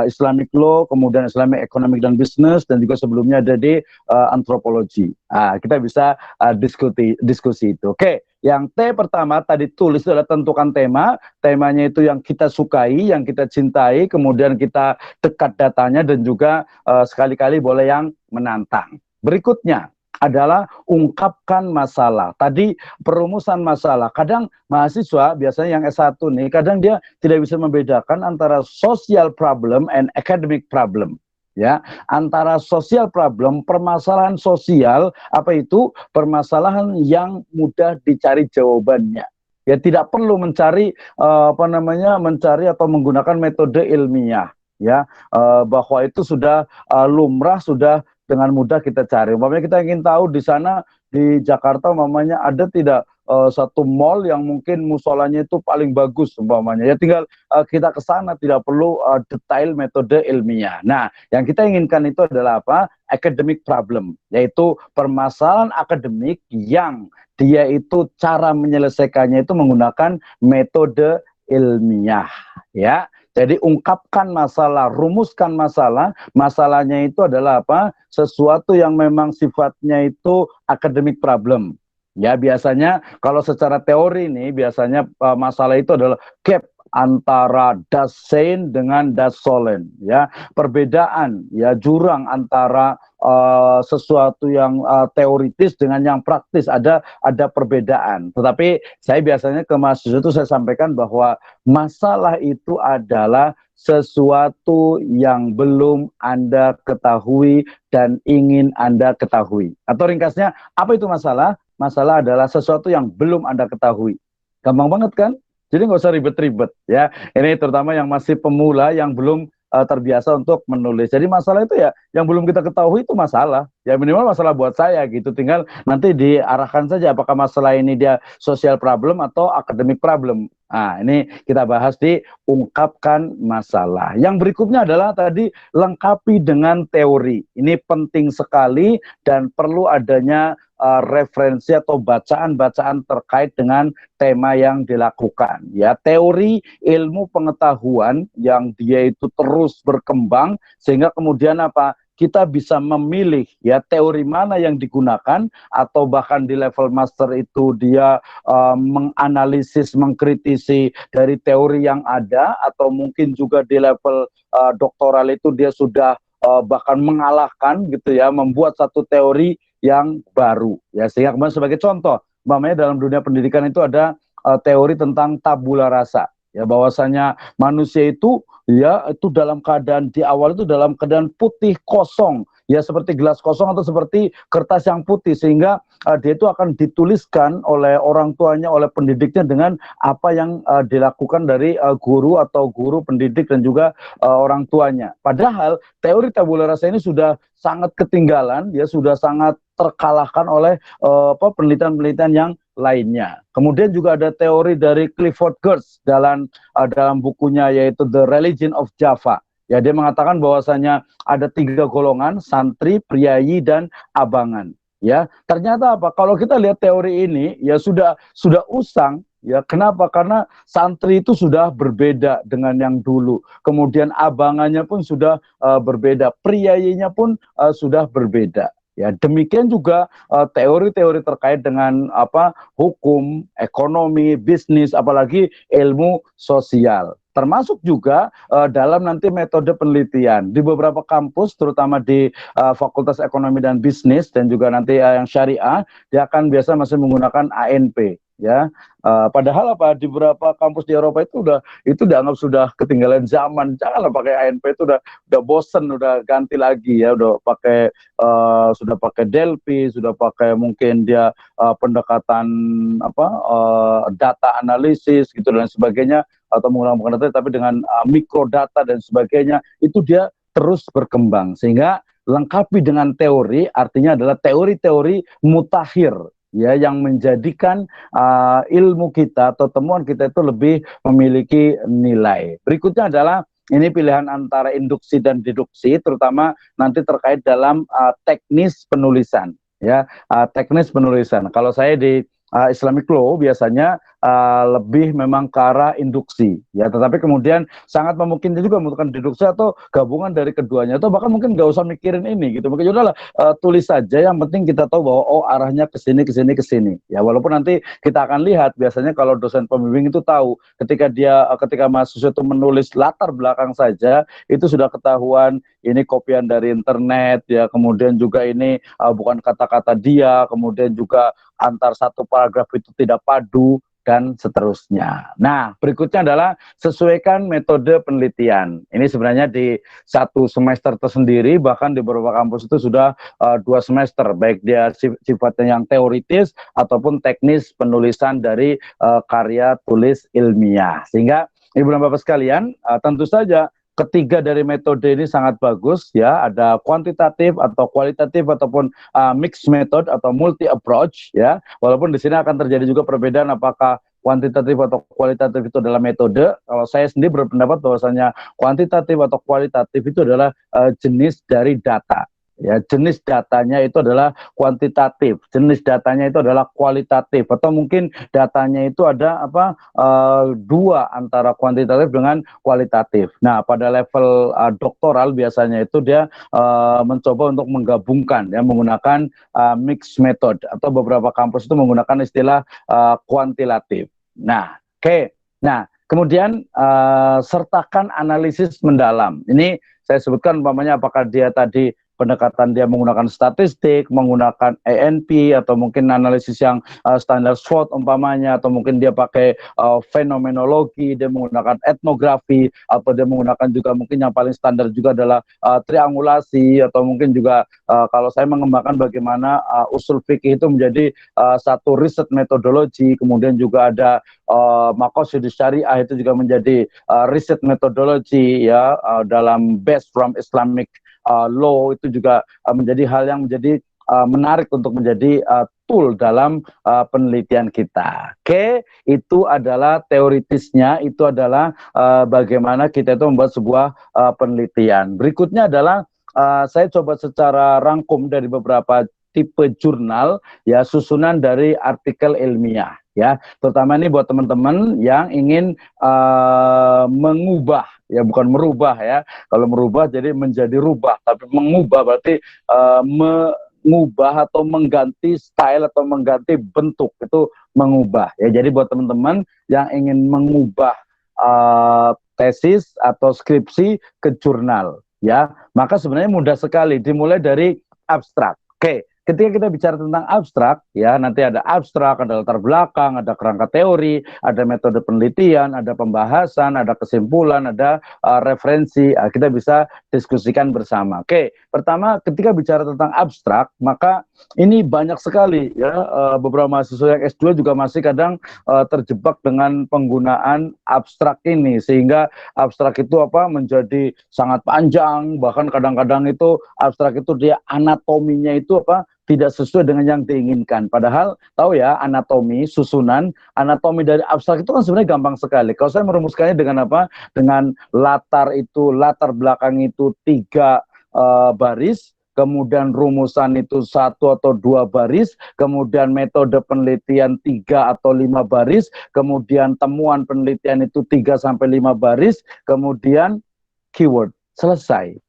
Islamic law, kemudian Islamic economic dan business, dan juga sebelumnya ada di antropologi. Kita bisa diskusi itu. Oke, yang T pertama tadi tulis itu adalah tentukan tema. Temanya itu yang kita sukai, yang kita cintai, kemudian kita dekat datanya, dan juga sekali-kali boleh yang menantang. Berikutnya adalah ungkapkan masalah. Tadi perumusan masalah. Kadang mahasiswa biasanya yang S1 nih, kadang dia tidak bisa membedakan antara social problem and academic problem. ya, antara social problem, permasalahan sosial, apa itu permasalahan yang mudah dicari jawabannya. Ya, tidak perlu mencari mencari atau menggunakan metode ilmiah, ya, bahwa itu sudah lumrah, sudah dengan mudah kita cari. Umpamanya kita ingin tahu di sana di Jakarta umpamanya ada tidak satu mall yang mungkin musolanya itu paling bagus umpamanya, ya tinggal kita ke sana, tidak perlu detail metode ilmiah. Nah, yang kita inginkan itu adalah apa? Academic problem, yaitu permasalahan akademik yang dia itu cara menyelesaikannya itu menggunakan metode ilmiah, ya. Jadi ungkapkan masalah, rumuskan masalah, masalahnya itu adalah apa? Sesuatu yang memang sifatnya itu academic problem. Ya, biasanya kalau secara teori ini biasanya masalah itu adalah gap antara das Sein dengan das Sollen, ya, perbedaan, ya, jurang antara sesuatu yang teoritis dengan yang praktis, ada perbedaan. Tetapi saya biasanya ke mahasiswa itu saya sampaikan bahwa masalah itu adalah sesuatu yang belum Anda ketahui dan ingin Anda ketahui. Atau ringkasnya, apa itu masalah? Masalah adalah sesuatu yang belum Anda ketahui. Gampang banget kan? Jadi nggak usah ribet-ribet, ya. Ini terutama yang masih pemula, yang belum terbiasa untuk menulis. Jadi masalah itu ya yang belum kita ketahui itu masalah. Ya minimal masalah buat saya gitu. Tinggal nanti diarahkan saja apakah masalah ini dia social problem atau academic problem. Nah, ini kita bahas di ungkapkan masalah. Yang berikutnya adalah tadi lengkapi dengan teori. Ini penting sekali dan perlu adanya referensi atau bacaan-bacaan terkait dengan tema yang dilakukan. Ya, teori ilmu pengetahuan yang dia itu terus berkembang sehingga kemudian apa? Kita bisa memilih ya teori mana yang digunakan, atau bahkan di level master itu dia menganalisis, mengkritisi dari teori yang ada, atau mungkin juga di level doktoral itu dia sudah bahkan mengalahkan gitu ya, membuat satu teori yang baru ya. Sehingga kemudian sebagai contoh, umpamanya dalam dunia pendidikan itu ada teori tentang tabula rasa, ya, bahwasanya manusia itu ya itu dalam keadaan di awal itu dalam keadaan putih kosong, ya, seperti gelas kosong atau seperti kertas yang putih, sehingga dia itu akan dituliskan oleh orang tuanya, oleh pendidiknya dengan apa yang dilakukan dari guru atau guru pendidik dan juga orang tuanya. Padahal teori tabula rasa ini sudah sangat ketinggalan, ya, sudah sangat terkalahkan oleh penelitian-penelitian yang lainnya. Kemudian juga ada teori dari Clifford Geertz dalam bukunya yaitu The Religion of Java. Ya, dia mengatakan bahwasanya ada 3 golongan, santri, priayi, dan abangan. Ya, ternyata apa? Kalau kita lihat teori ini, ya sudah usang. Ya, kenapa? Karena santri itu sudah berbeda dengan yang dulu. Kemudian abangannya pun sudah berbeda, priayinya pun sudah berbeda. Ya, demikian juga teori-teori terkait dengan hukum, ekonomi, bisnis, apalagi ilmu sosial. Termasuk juga dalam nanti metode penelitian di beberapa kampus, terutama di Fakultas Ekonomi dan Bisnis dan juga nanti yang syariah, dia akan biasa masih menggunakan ANP. Ya, padahal di beberapa kampus di Eropa itu dianggap sudah ketinggalan zaman. Janganlah pakai ANP, itu udah bosen, udah ganti lagi ya, sudah pakai Delphi, sudah pakai mungkin dia pendekatan data analisis gitu dan sebagainya, atau menggunakan data tapi dengan mikrodata dan sebagainya. Itu dia terus berkembang, sehingga lengkapi dengan teori, artinya adalah teori-teori mutakhir, ya, yang menjadikan ilmu kita atau temuan kita itu lebih memiliki nilai. Berikutnya adalah ini pilihan antara induksi dan deduksi, terutama nanti terkait dalam teknis penulisan, ya, teknis penulisan. Kalau saya di Islamic Law biasanya lebih memang ke arah induksi, ya, tetapi kemudian sangat memungkinkan juga membutuhkan deduksi atau gabungan dari keduanya, atau bahkan mungkin nggak usah mikirin ini gitu, mungkin udahlah tulis saja, yang penting kita tahu bahwa arahnya ke sini ke sini ke sini, ya, walaupun nanti kita akan lihat biasanya kalau dosen pembimbing itu tahu ketika mahasiswa itu menulis latar belakang saja itu sudah ketahuan ini kopian dari internet, ya, kemudian juga ini bukan kata-kata dia, kemudian juga antar satu paragraf itu tidak padu. dan seterusnya. Nah, berikutnya adalah sesuaikan metode penelitian. Ini sebenarnya di satu semester tersendiri, bahkan di beberapa kampus itu sudah 2 semester, baik dia sifatnya yang teoritis ataupun teknis penulisan dari karya tulis ilmiah. Sehingga Ibu dan Bapak sekalian, tentu saja ketiga dari metode ini sangat bagus ya, ada kuantitatif atau kualitatif ataupun mixed method atau multi approach ya. Walaupun di sini akan terjadi juga perbedaan apakah kuantitatif atau kualitatif itu adalah metode. Kalau saya sendiri berpendapat bahwasanya kuantitatif atau kualitatif itu adalah jenis dari data. Ya, jenis datanya itu adalah kuantitatif, jenis datanya itu adalah kualitatif, atau mungkin datanya itu ada dua antara kuantitatif dengan kualitatif. Nah, pada level doktoral biasanya itu dia mencoba untuk menggabungkan ya, menggunakan mixed method, atau beberapa kampus itu menggunakan istilah kuantitatif. Nah, oke. Nah, kemudian sertakan analisis mendalam. Ini saya sebutkan umpamanya apakah dia tadi pendekatan dia menggunakan statistik, menggunakan ANP, atau mungkin analisis yang standar SWOT umpamanya, atau mungkin dia pakai fenomenologi, dia menggunakan etnografi, atau dia menggunakan juga mungkin yang paling standar juga adalah triangulasi, atau mungkin juga kalau saya mengembangkan bagaimana usul fikih itu menjadi satu riset metodologi, kemudian juga ada maqasidus syariah itu juga menjadi riset metodologi ya, dalam based from Islamic law, itu juga menjadi hal yang menjadi menarik untuk menjadi tool dalam penelitian kita. Oke, itu adalah teoritisnya, itu adalah bagaimana kita itu membuat sebuah penelitian. Berikutnya adalah saya coba secara rangkum dari beberapa tipe jurnal ya, susunan dari artikel ilmiah ya, terutama ini buat teman-teman yang ingin mengubah ya, bukan merubah ya. Kalau merubah jadi menjadi rubah, tapi mengubah berarti mengubah atau mengganti style atau mengganti bentuk, itu mengubah ya. Jadi buat teman-teman yang ingin mengubah tesis atau skripsi ke jurnal ya, maka sebenarnya mudah sekali, dimulai dari abstrak. Oke. Ketika kita bicara tentang abstrak, ya nanti ada abstrak, ada latar belakang, ada kerangka teori, ada metode penelitian, ada pembahasan, ada kesimpulan, ada referensi. Kita bisa diskusikan bersama. Oke, pertama ketika bicara tentang abstrak, maka ini banyak sekali ya, beberapa mahasiswa yang S2 juga masih kadang terjebak dengan penggunaan abstrak ini, sehingga abstrak itu menjadi sangat panjang, bahkan kadang-kadang itu abstrak itu dia anatominya itu tidak sesuai dengan yang diinginkan. Padahal tahu ya, anatomi, susunan, anatomi dari abstrak itu kan sebenarnya gampang sekali. Kalau saya merumuskannya dengan apa? Dengan latar belakang itu 3 baris, kemudian rumusan itu 1 atau 2 baris, kemudian metode penelitian 3 atau 5 baris, kemudian temuan penelitian itu 3 sampai 5 baris, kemudian keyword, selesai.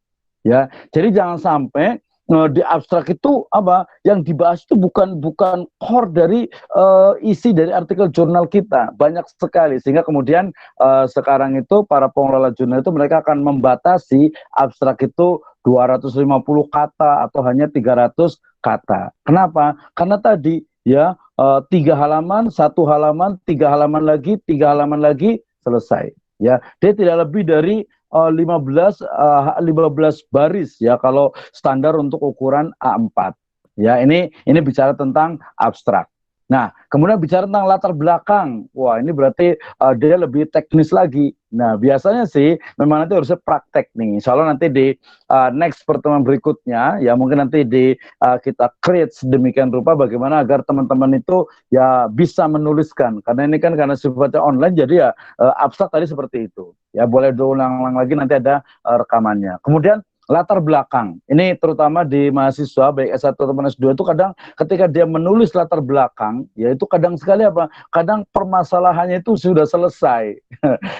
Ya, jadi jangan sampai di abstrak itu yang dibahas itu bukan core dari isi dari artikel jurnal kita, banyak sekali, sehingga kemudian sekarang itu para pengelola jurnal itu mereka akan membatasi abstrak itu 250 kata atau hanya 300 kata. Kenapa? Karena tadi ya 3 halaman, 1 halaman, 3 halaman lagi, 3 halaman lagi, selesai. Ya, dia tidak lebih dari 15 baris ya kalau standar untuk ukuran A4. Ya, ini bicara tentang abstrak. Nah, kemudian bicara tentang latar belakang. Wah, ini berarti dia lebih teknis lagi. Nah, biasanya sih memang nanti harusnya praktek nih. Insya Allah nanti di next pertemuan berikutnya, ya mungkin nanti kita create sedemikian rupa bagaimana agar teman-teman itu ya bisa menuliskan. Karena ini kan karena sifatnya online, jadi ya abstrak tadi seperti itu. Ya, boleh diulang-ulang lagi, nanti ada rekamannya. Kemudian latar belakang, ini terutama di mahasiswa baik S1 atau S2 itu kadang ketika dia menulis latar belakang, ya itu kadang sekali kadang permasalahannya itu sudah selesai.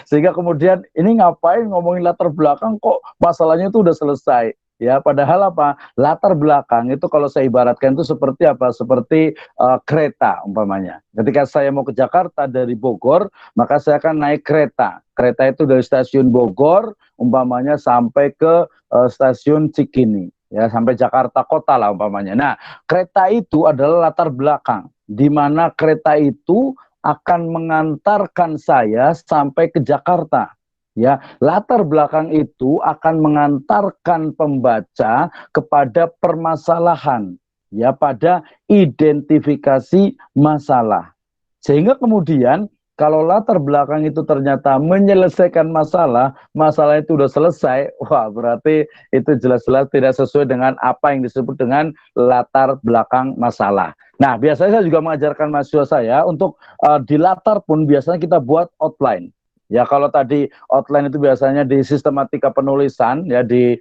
Sehingga kemudian ini ngapain ngomongin latar belakang kok masalahnya itu udah selesai. Ya, padahal latar belakang itu kalau saya ibaratkan itu seperti seperti kereta umpamanya. Ketika saya mau ke Jakarta dari Bogor, maka saya akan naik kereta. Kereta itu dari stasiun Bogor umpamanya sampai ke stasiun Cikini, ya sampai Jakarta Kota lah umpamanya. Nah, kereta itu adalah latar belakang, di mana kereta itu akan mengantarkan saya sampai ke Jakarta. Ya, latar belakang itu akan mengantarkan pembaca kepada permasalahan, ya, pada identifikasi masalah. Sehingga kemudian kalau latar belakang itu ternyata menyelesaikan masalah, masalah itu sudah selesai, wah berarti itu jelas-jelas tidak sesuai dengan apa yang disebut dengan latar belakang masalah. Nah, biasanya saya juga mengajarkan mahasiswa saya untuk di latar pun biasanya kita buat outline. Ya, kalau tadi outline itu biasanya di sistematika penulisan, ya di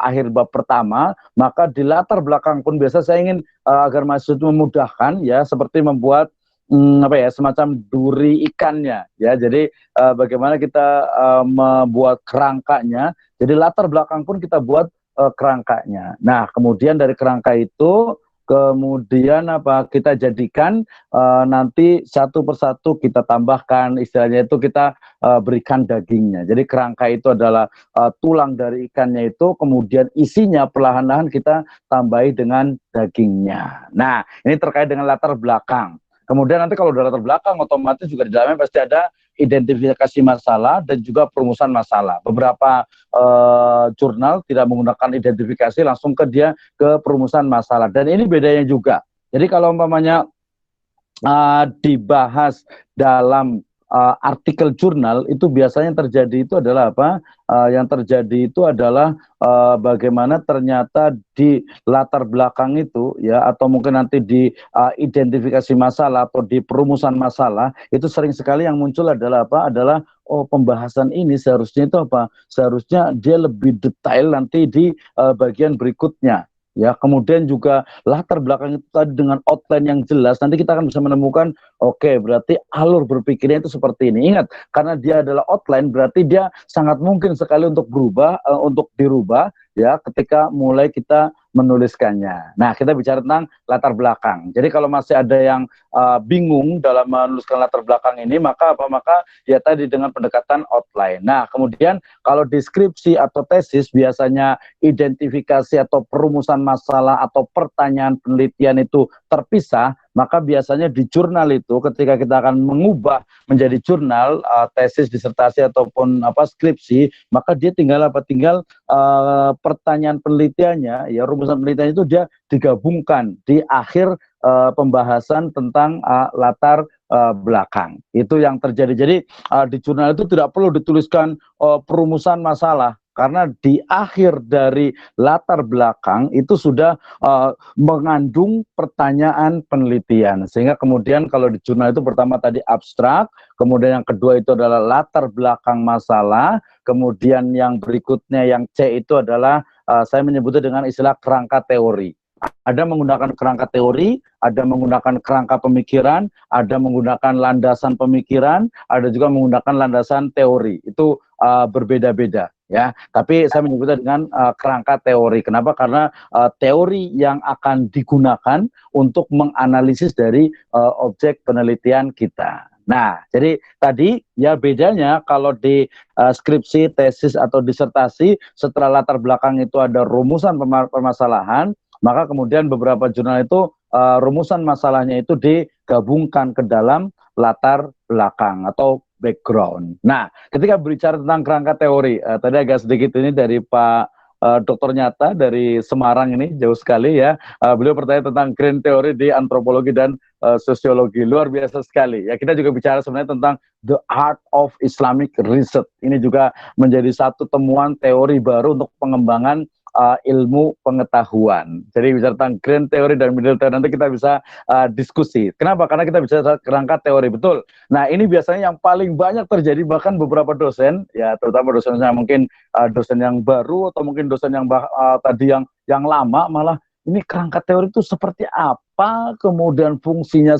akhir bab pertama, maka di latar belakang pun biasa saya ingin agar mahasiswa itu memudahkan, ya, seperti membuat apa ya, semacam duri ikannya, ya. Jadi bagaimana kita membuat kerangkanya. Jadi latar belakang pun kita buat kerangkanya. Nah, kemudian dari kerangka itu kemudian apa kita jadikan nanti satu persatu kita tambahkan, istilahnya itu kita berikan dagingnya. Jadi kerangka itu adalah tulang dari ikannya itu, kemudian isinya perlahan-lahan kita tambahi dengan dagingnya. Nah, ini terkait dengan latar belakang. Kemudian nanti kalau udah latar belakang, otomatis juga di dalamnya pasti ada identifikasi masalah dan juga perumusan masalah. Beberapa jurnal tidak menggunakan identifikasi, langsung ke dia ke perumusan masalah. Dan ini bedanya juga. Jadi kalau umpamanya dibahas dalam artikel jurnal, itu biasanya terjadi itu adalah apa? Yang terjadi itu adalah bagaimana ternyata di latar belakang itu, ya, atau mungkin nanti di identifikasi masalah atau di perumusan masalah itu sering sekali yang muncul adalah apa? Adalah oh, pembahasan ini seharusnya itu apa? Seharusnya dia lebih detail nanti di bagian berikutnya. Ya, kemudian juga latar belakang itu tadi dengan outline yang jelas, nanti kita akan bisa menemukan, oke, berarti alur berpikirnya itu seperti ini. Ingat, karena dia adalah outline, berarti dia sangat mungkin sekali untuk berubah, untuk dirubah, ya, ketika mulai kita menuliskannya. Nah, kita bicara tentang latar belakang. Jadi kalau masih ada yang bingung dalam menuliskan latar belakang ini, maka apa? Maka ya tadi dengan pendekatan outline. Nah, kemudian kalau deskripsi atau tesis biasanya identifikasi atau perumusan masalah atau pertanyaan penelitian itu terpisah, maka biasanya di jurnal itu ketika kita akan mengubah menjadi jurnal tesis, disertasi ataupun apa skripsi, maka dia tinggal apa? Tinggal pertanyaan penelitiannya, ya rumusan penelitian itu dia digabungkan di akhir pembahasan tentang latar belakang. Itu yang terjadi. Jadi di jurnal itu tidak perlu dituliskan perumusan masalah, karena di akhir dari latar belakang itu sudah mengandung pertanyaan penelitian. Sehingga kemudian kalau di jurnal itu pertama tadi abstrak, kemudian yang kedua itu adalah latar belakang masalah, kemudian yang berikutnya yang C itu adalah saya menyebutnya dengan istilah kerangka teori. Ada menggunakan kerangka teori, ada menggunakan kerangka pemikiran, ada menggunakan landasan pemikiran, ada juga menggunakan landasan teori. Itu berbeda-beda, ya. Tapi saya menyebutnya dengan kerangka teori. Kenapa? Karena teori yang akan digunakan untuk menganalisis dari objek penelitian kita. Nah, jadi tadi ya bedanya kalau di skripsi, tesis atau disertasi, setelah latar belakang itu ada rumusan permasalahan, maka kemudian beberapa jurnal itu rumusan masalahnya itu digabungkan ke dalam latar belakang atau background. Nah, ketika berbicara tentang kerangka teori, tadi agak sedikit ini dari Pak Dokter Nyata dari Semarang ini, jauh sekali ya. Beliau bertanya tentang grand teori di antropologi dan sosiologi, luar biasa sekali. Ya, kita juga bicara sebenarnya tentang the art of Islamic research. Ini juga menjadi satu temuan teori baru untuk pengembangan ilmu pengetahuan. Jadi bicara tentang grand teori dan middle teori, nanti kita bisa diskusi. Kenapa? Karena kita bicara kerangka teori, betul. Nah, ini biasanya yang paling banyak terjadi, bahkan beberapa dosen, ya terutama dosen yang mungkin dosen yang baru atau mungkin dosen yang tadi yang lama, malah ini kerangka teori itu seperti apa, kemudian fungsinya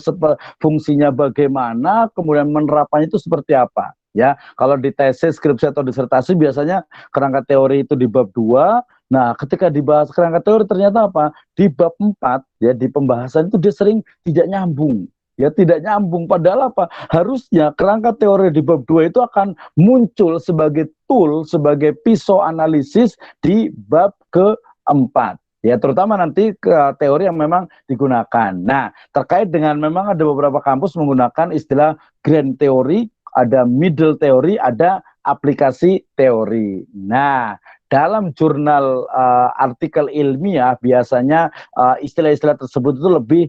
bagaimana, kemudian menerapannya itu seperti apa. Ya, kalau di tesis, skripsi atau disertasi biasanya kerangka teori itu di bab 2. Nah, ketika dibahas kerangka teori ternyata apa? Di bab 4, ya di pembahasan itu dia sering tidak nyambung. Ya, tidak nyambung. Padahal apa? Harusnya kerangka teori di bab 2 itu akan muncul sebagai tool, sebagai pisau analisis di bab keempat. Ya, terutama nanti ke teori yang memang digunakan. Nah, terkait dengan memang ada beberapa kampus menggunakan istilah grand teori, ada middle teori, ada aplikasi teori. Nah, dalam jurnal artikel ilmiah biasanya istilah-istilah tersebut itu lebih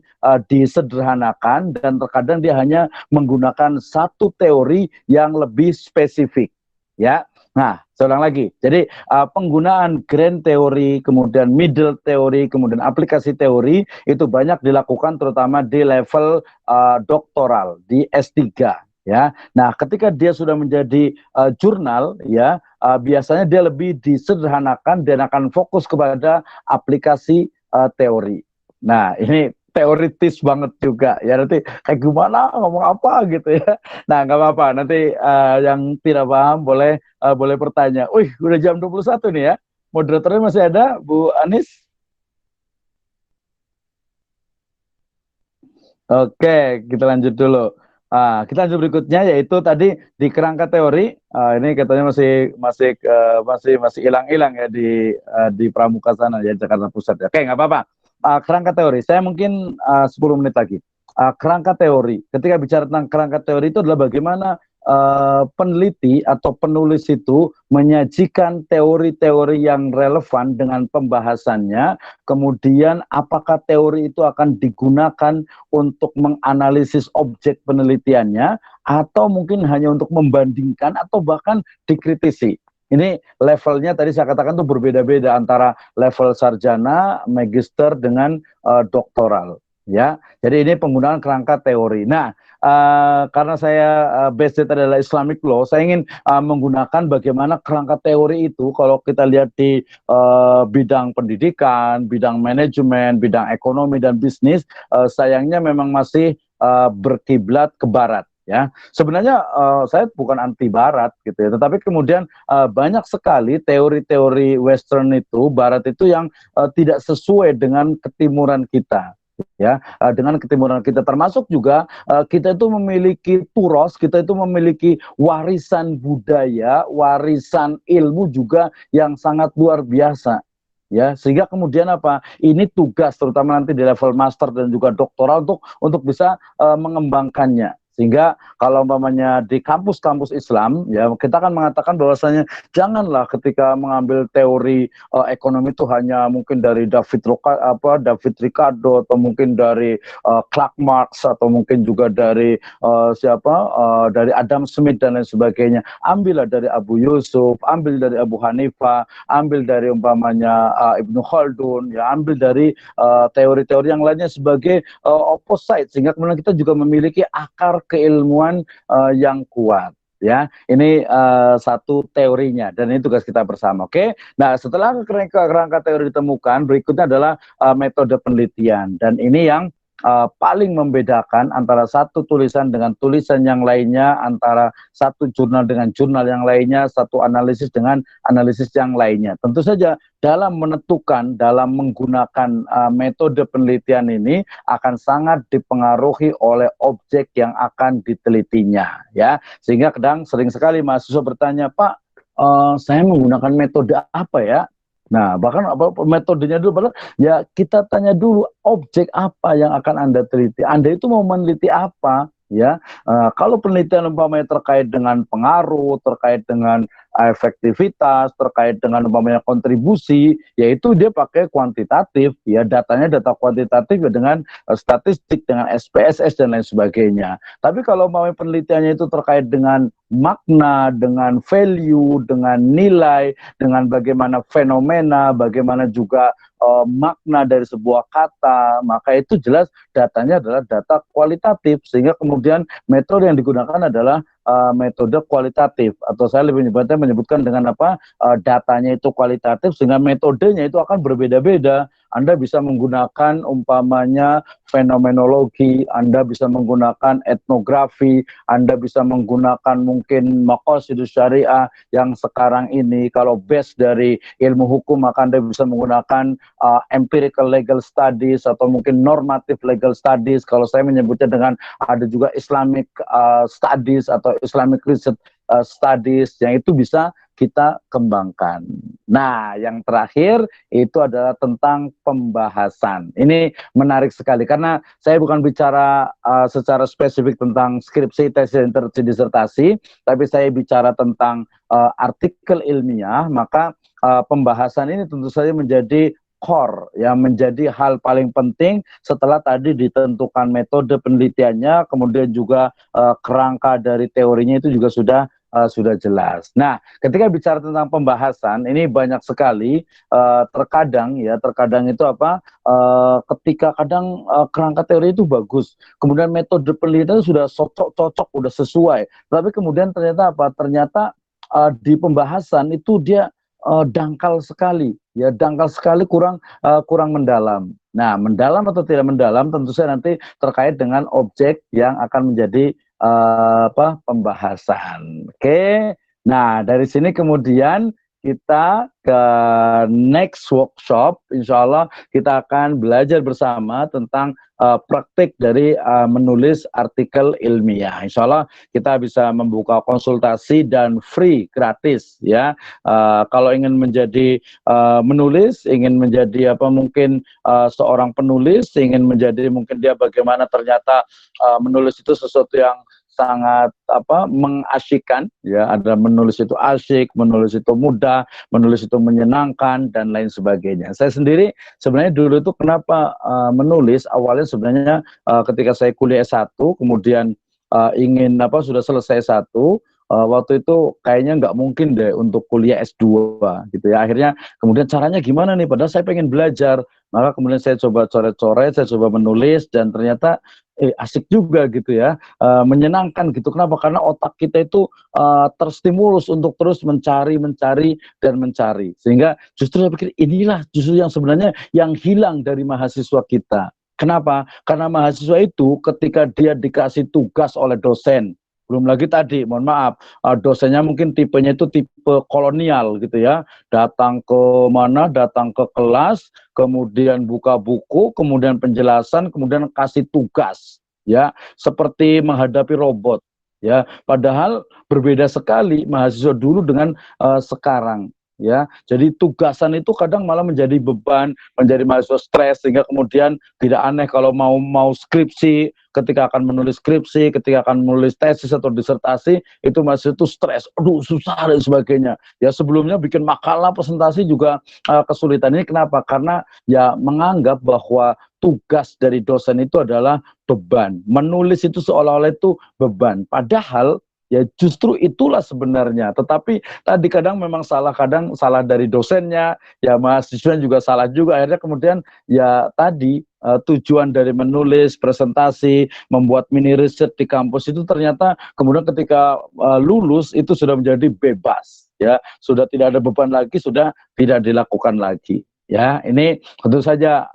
disederhanakan dan terkadang dia hanya menggunakan satu teori yang lebih spesifik. Ya, nah, saya ulang lagi. Jadi penggunaan grand teori, kemudian middle teori, kemudian aplikasi teori itu banyak dilakukan terutama di level doktoral di S3 ya. Nah, ketika dia sudah menjadi jurnal ya, biasanya dia lebih disederhanakan dan akan fokus kepada aplikasi teori. Nah, ini teoritis banget juga ya, nanti kayak gimana ngomong apa gitu ya. Nah, nggak apa-apa, nanti yang tidak paham boleh bertanya. Wih, udah jam 21 nih ya. Moderatornya masih ada, Bu Anis? Oke, kita lanjut dulu. Kita lanjut berikutnya yaitu tadi di kerangka teori. Ini katanya masih hilang-hilang ya di Pramuka sana ya, Jakarta Pusat ya. Oke, nggak apa-apa. Kerangka teori. Saya mungkin 10 menit lagi. Kerangka teori. Ketika bicara tentang kerangka teori itu adalah bagaimana peneliti atau penulis itu menyajikan teori-teori yang relevan dengan pembahasannya, kemudian apakah teori itu akan digunakan untuk menganalisis objek penelitiannya, atau mungkin hanya untuk membandingkan atau bahkan dikritisi. Ini levelnya tadi saya katakan itu berbeda-beda antara level sarjana, magister dengan doktoral. Ya, jadi ini penggunaan kerangka teori. Nah, karena saya base adalah Islamic Law, saya ingin menggunakan bagaimana kerangka teori itu kalau kita lihat di bidang pendidikan, bidang manajemen, bidang ekonomi dan bisnis, sayangnya memang masih berkiblat ke barat. Ya, sebenarnya saya bukan anti barat gitu ya, tetapi kemudian banyak sekali teori-teori Western itu, barat itu yang tidak sesuai dengan ketimuran kita ya, dengan ketimuran kita, termasuk juga kita itu memiliki turos, kita itu memiliki warisan budaya, warisan ilmu juga yang sangat luar biasa ya, sehingga kemudian apa, ini tugas terutama nanti di level master dan juga doktoral untuk bisa mengembangkannya. Sehingga kalau umpamanya di kampus-kampus Islam ya, kita akan mengatakan bahwasanya janganlah ketika mengambil teori ekonomi itu hanya mungkin dari David Ricardo, atau mungkin dari Clark Marx, atau mungkin juga dari dari Adam Smith dan lain sebagainya. Ambillah dari Abu Yusuf, ambil dari Abu Hanifah, ambil dari umpamanya Ibnu Khaldun, ya, ambil dari teori-teori yang lainnya sebagai opposite, sehingga kemudian kita juga memiliki akar keilmuan yang kuat. Ya, ini satu teorinya dan ini tugas kita bersama. Oke, nah setelah kerangka teori ditemukan, berikutnya adalah metode penelitian, dan ini yang paling membedakan antara satu tulisan dengan tulisan yang lainnya, antara satu jurnal dengan jurnal yang lainnya, satu analisis dengan analisis yang lainnya. Tentu saja dalam menentukan, dalam menggunakan metode penelitian ini akan sangat dipengaruhi oleh objek yang akan ditelitinya, ya. Sehingga kadang sering sekali mahasiswa bertanya, Pak, saya menggunakan metode apa ya? Nah, bahkan metodenya dulu, padahal ya kita tanya dulu objek apa yang akan Anda teliti. Anda itu mau meneliti apa? Ya, kalau penelitian umpamanya terkait dengan pengaruh, terkait dengan efektivitas, terkait dengan umpamanya kontribusi, yaitu dia pakai kuantitatif, ya, datanya data kuantitatif ya, dengan statistik, dengan SPSS dan lain sebagainya. Tapi kalau umpamanya penelitiannya itu terkait dengan makna, dengan value, dengan nilai, dengan bagaimana fenomena, bagaimana juga makna dari sebuah kata, maka itu jelas datanya adalah data kualitatif, sehingga kemudian metode yang digunakan adalah metode kualitatif, atau saya lebih menyebutkan dengan apa, datanya itu kualitatif, sehingga metodenya itu akan berbeda-beda. Anda bisa menggunakan umpamanya fenomenologi, Anda bisa menggunakan etnografi, Anda bisa menggunakan mungkin maqasidus syariah yang sekarang ini kalau base dari ilmu hukum, maka Anda bisa menggunakan empirical legal studies atau mungkin normative legal studies. Kalau saya menyebutnya dengan ada juga Islamic studies atau Islamic research studies, yang itu bisa kita kembangkan. Nah, yang terakhir itu adalah tentang pembahasan. Ini menarik sekali karena saya bukan bicara secara spesifik tentang skripsi, tesis, disertasi, tapi saya bicara tentang artikel ilmiah, maka pembahasan ini tentu saja menjadi core, yang menjadi hal paling penting setelah tadi ditentukan metode penelitiannya, kemudian juga kerangka dari teorinya itu juga sudah jelas. Nah, ketika bicara tentang pembahasan, ini banyak sekali terkadang itu apa? Ketika kadang kerangka teori itu bagus, kemudian metode penelitian sudah cocok, sudah sesuai, tapi kemudian ternyata apa? Ternyata di pembahasan itu dia dangkal sekali, ya dangkal sekali, kurang mendalam. Nah, mendalam atau tidak mendalam tentu saja nanti terkait dengan objek yang akan menjadi pembahasan. Oke. Nah, dari sini kemudian kita ke next workshop. Insya Allah kita akan belajar bersama tentang praktik dari menulis artikel ilmiah. Insya Allah kita bisa membuka konsultasi dan free, gratis ya. Kalau ingin menjadi menulis, ingin menjadi mungkin seorang penulis, ingin menjadi mungkin dia bagaimana ternyata menulis itu sesuatu yang sangat mengasyikkan ya, ada menulis itu asyik, menulis itu mudah, menulis itu menyenangkan dan lain sebagainya. Saya sendiri sebenarnya dulu itu kenapa menulis awalnya sebenarnya ketika saya kuliah S1 kemudian ingin sudah selesai S1, waktu itu kayaknya nggak mungkin deh untuk kuliah S2 gitu ya. Akhirnya kemudian caranya gimana nih, padahal saya pengen belajar, maka kemudian saya coba coret-coret, saya coba menulis dan ternyata asik juga gitu ya, menyenangkan gitu. Kenapa? Karena otak kita itu terstimulus untuk terus mencari dan mencari, sehingga justru saya pikir inilah justru yang sebenarnya yang hilang dari mahasiswa kita. Kenapa? Karena mahasiswa itu ketika dia dikasih tugas oleh dosen, belum lagi tadi, mohon maaf, dosennya mungkin tipenya itu tipe kolonial gitu ya, datang ke kelas, kemudian buka buku, kemudian penjelasan, kemudian kasih tugas, ya, seperti menghadapi robot, ya. Padahal berbeda sekali mahasiswa dulu dengan sekarang, ya. Jadi tugasan itu kadang malah menjadi beban, menjadi mahasiswa stres, sehingga kemudian tidak aneh kalau mau skripsi, ketika akan menulis skripsi, ketika akan menulis tesis atau disertasi, itu mahasiswa itu stres, aduh susah dan sebagainya. Ya sebelumnya bikin makalah, presentasi juga kesulitan. Ini kenapa? Karena ya menganggap bahwa tugas dari dosen itu adalah beban. Menulis itu seolah-olah itu beban. Padahal ya justru itulah sebenarnya. Tetapi tadi kadang memang kadang salah dari dosennya, ya mahasiswa juga salah juga. Akhirnya kemudian ya tadi tujuan dari menulis presentasi, membuat mini riset di kampus itu ternyata kemudian ketika lulus itu sudah menjadi bebas, ya sudah tidak ada beban lagi, sudah tidak dilakukan lagi. Ya, ini tentu saja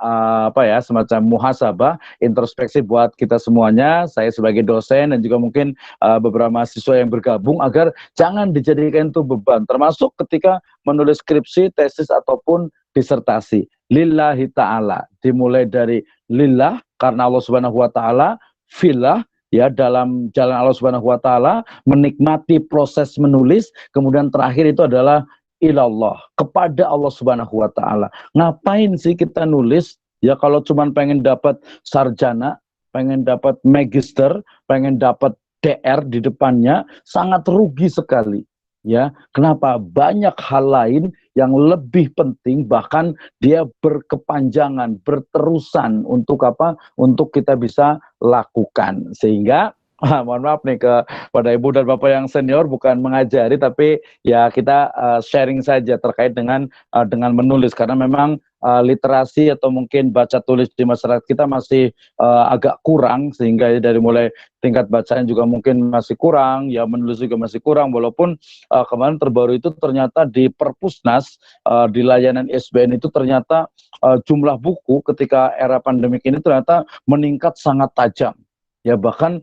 semacam muhasabah, introspeksi buat kita semuanya, saya sebagai dosen dan juga mungkin beberapa mahasiswa yang bergabung, agar jangan dijadikan itu beban, termasuk ketika menulis skripsi, tesis ataupun disertasi. Lillahi ta'ala, dimulai dari lillah karena Allah Subhanahu wa taala, fillah ya dalam jalan Allah Subhanahu wa taala, menikmati proses menulis, kemudian terakhir itu adalah ilallah, kepada Allah Subhanahu wa taala. Ngapain sih kita nulis? Ya kalau cuman pengen dapat sarjana, pengen dapat magister, pengen dapat DR di depannya, sangat rugi sekali. Ya, kenapa? Banyak hal lain yang lebih penting, bahkan dia berkepanjangan, berterusan untuk Untuk kita bisa lakukan. Sehingga mohon maaf nih kepada ibu dan bapak yang senior, bukan mengajari tapi ya kita sharing saja terkait dengan menulis, karena memang literasi atau mungkin baca tulis di masyarakat kita masih agak kurang, sehingga dari mulai tingkat bacanya juga mungkin masih kurang, ya menulis juga masih kurang, walaupun kemarin terbaru itu ternyata di Perpusnas, di layanan ISBN itu ternyata jumlah buku ketika era pandemik ini ternyata meningkat sangat tajam. Ya bahkan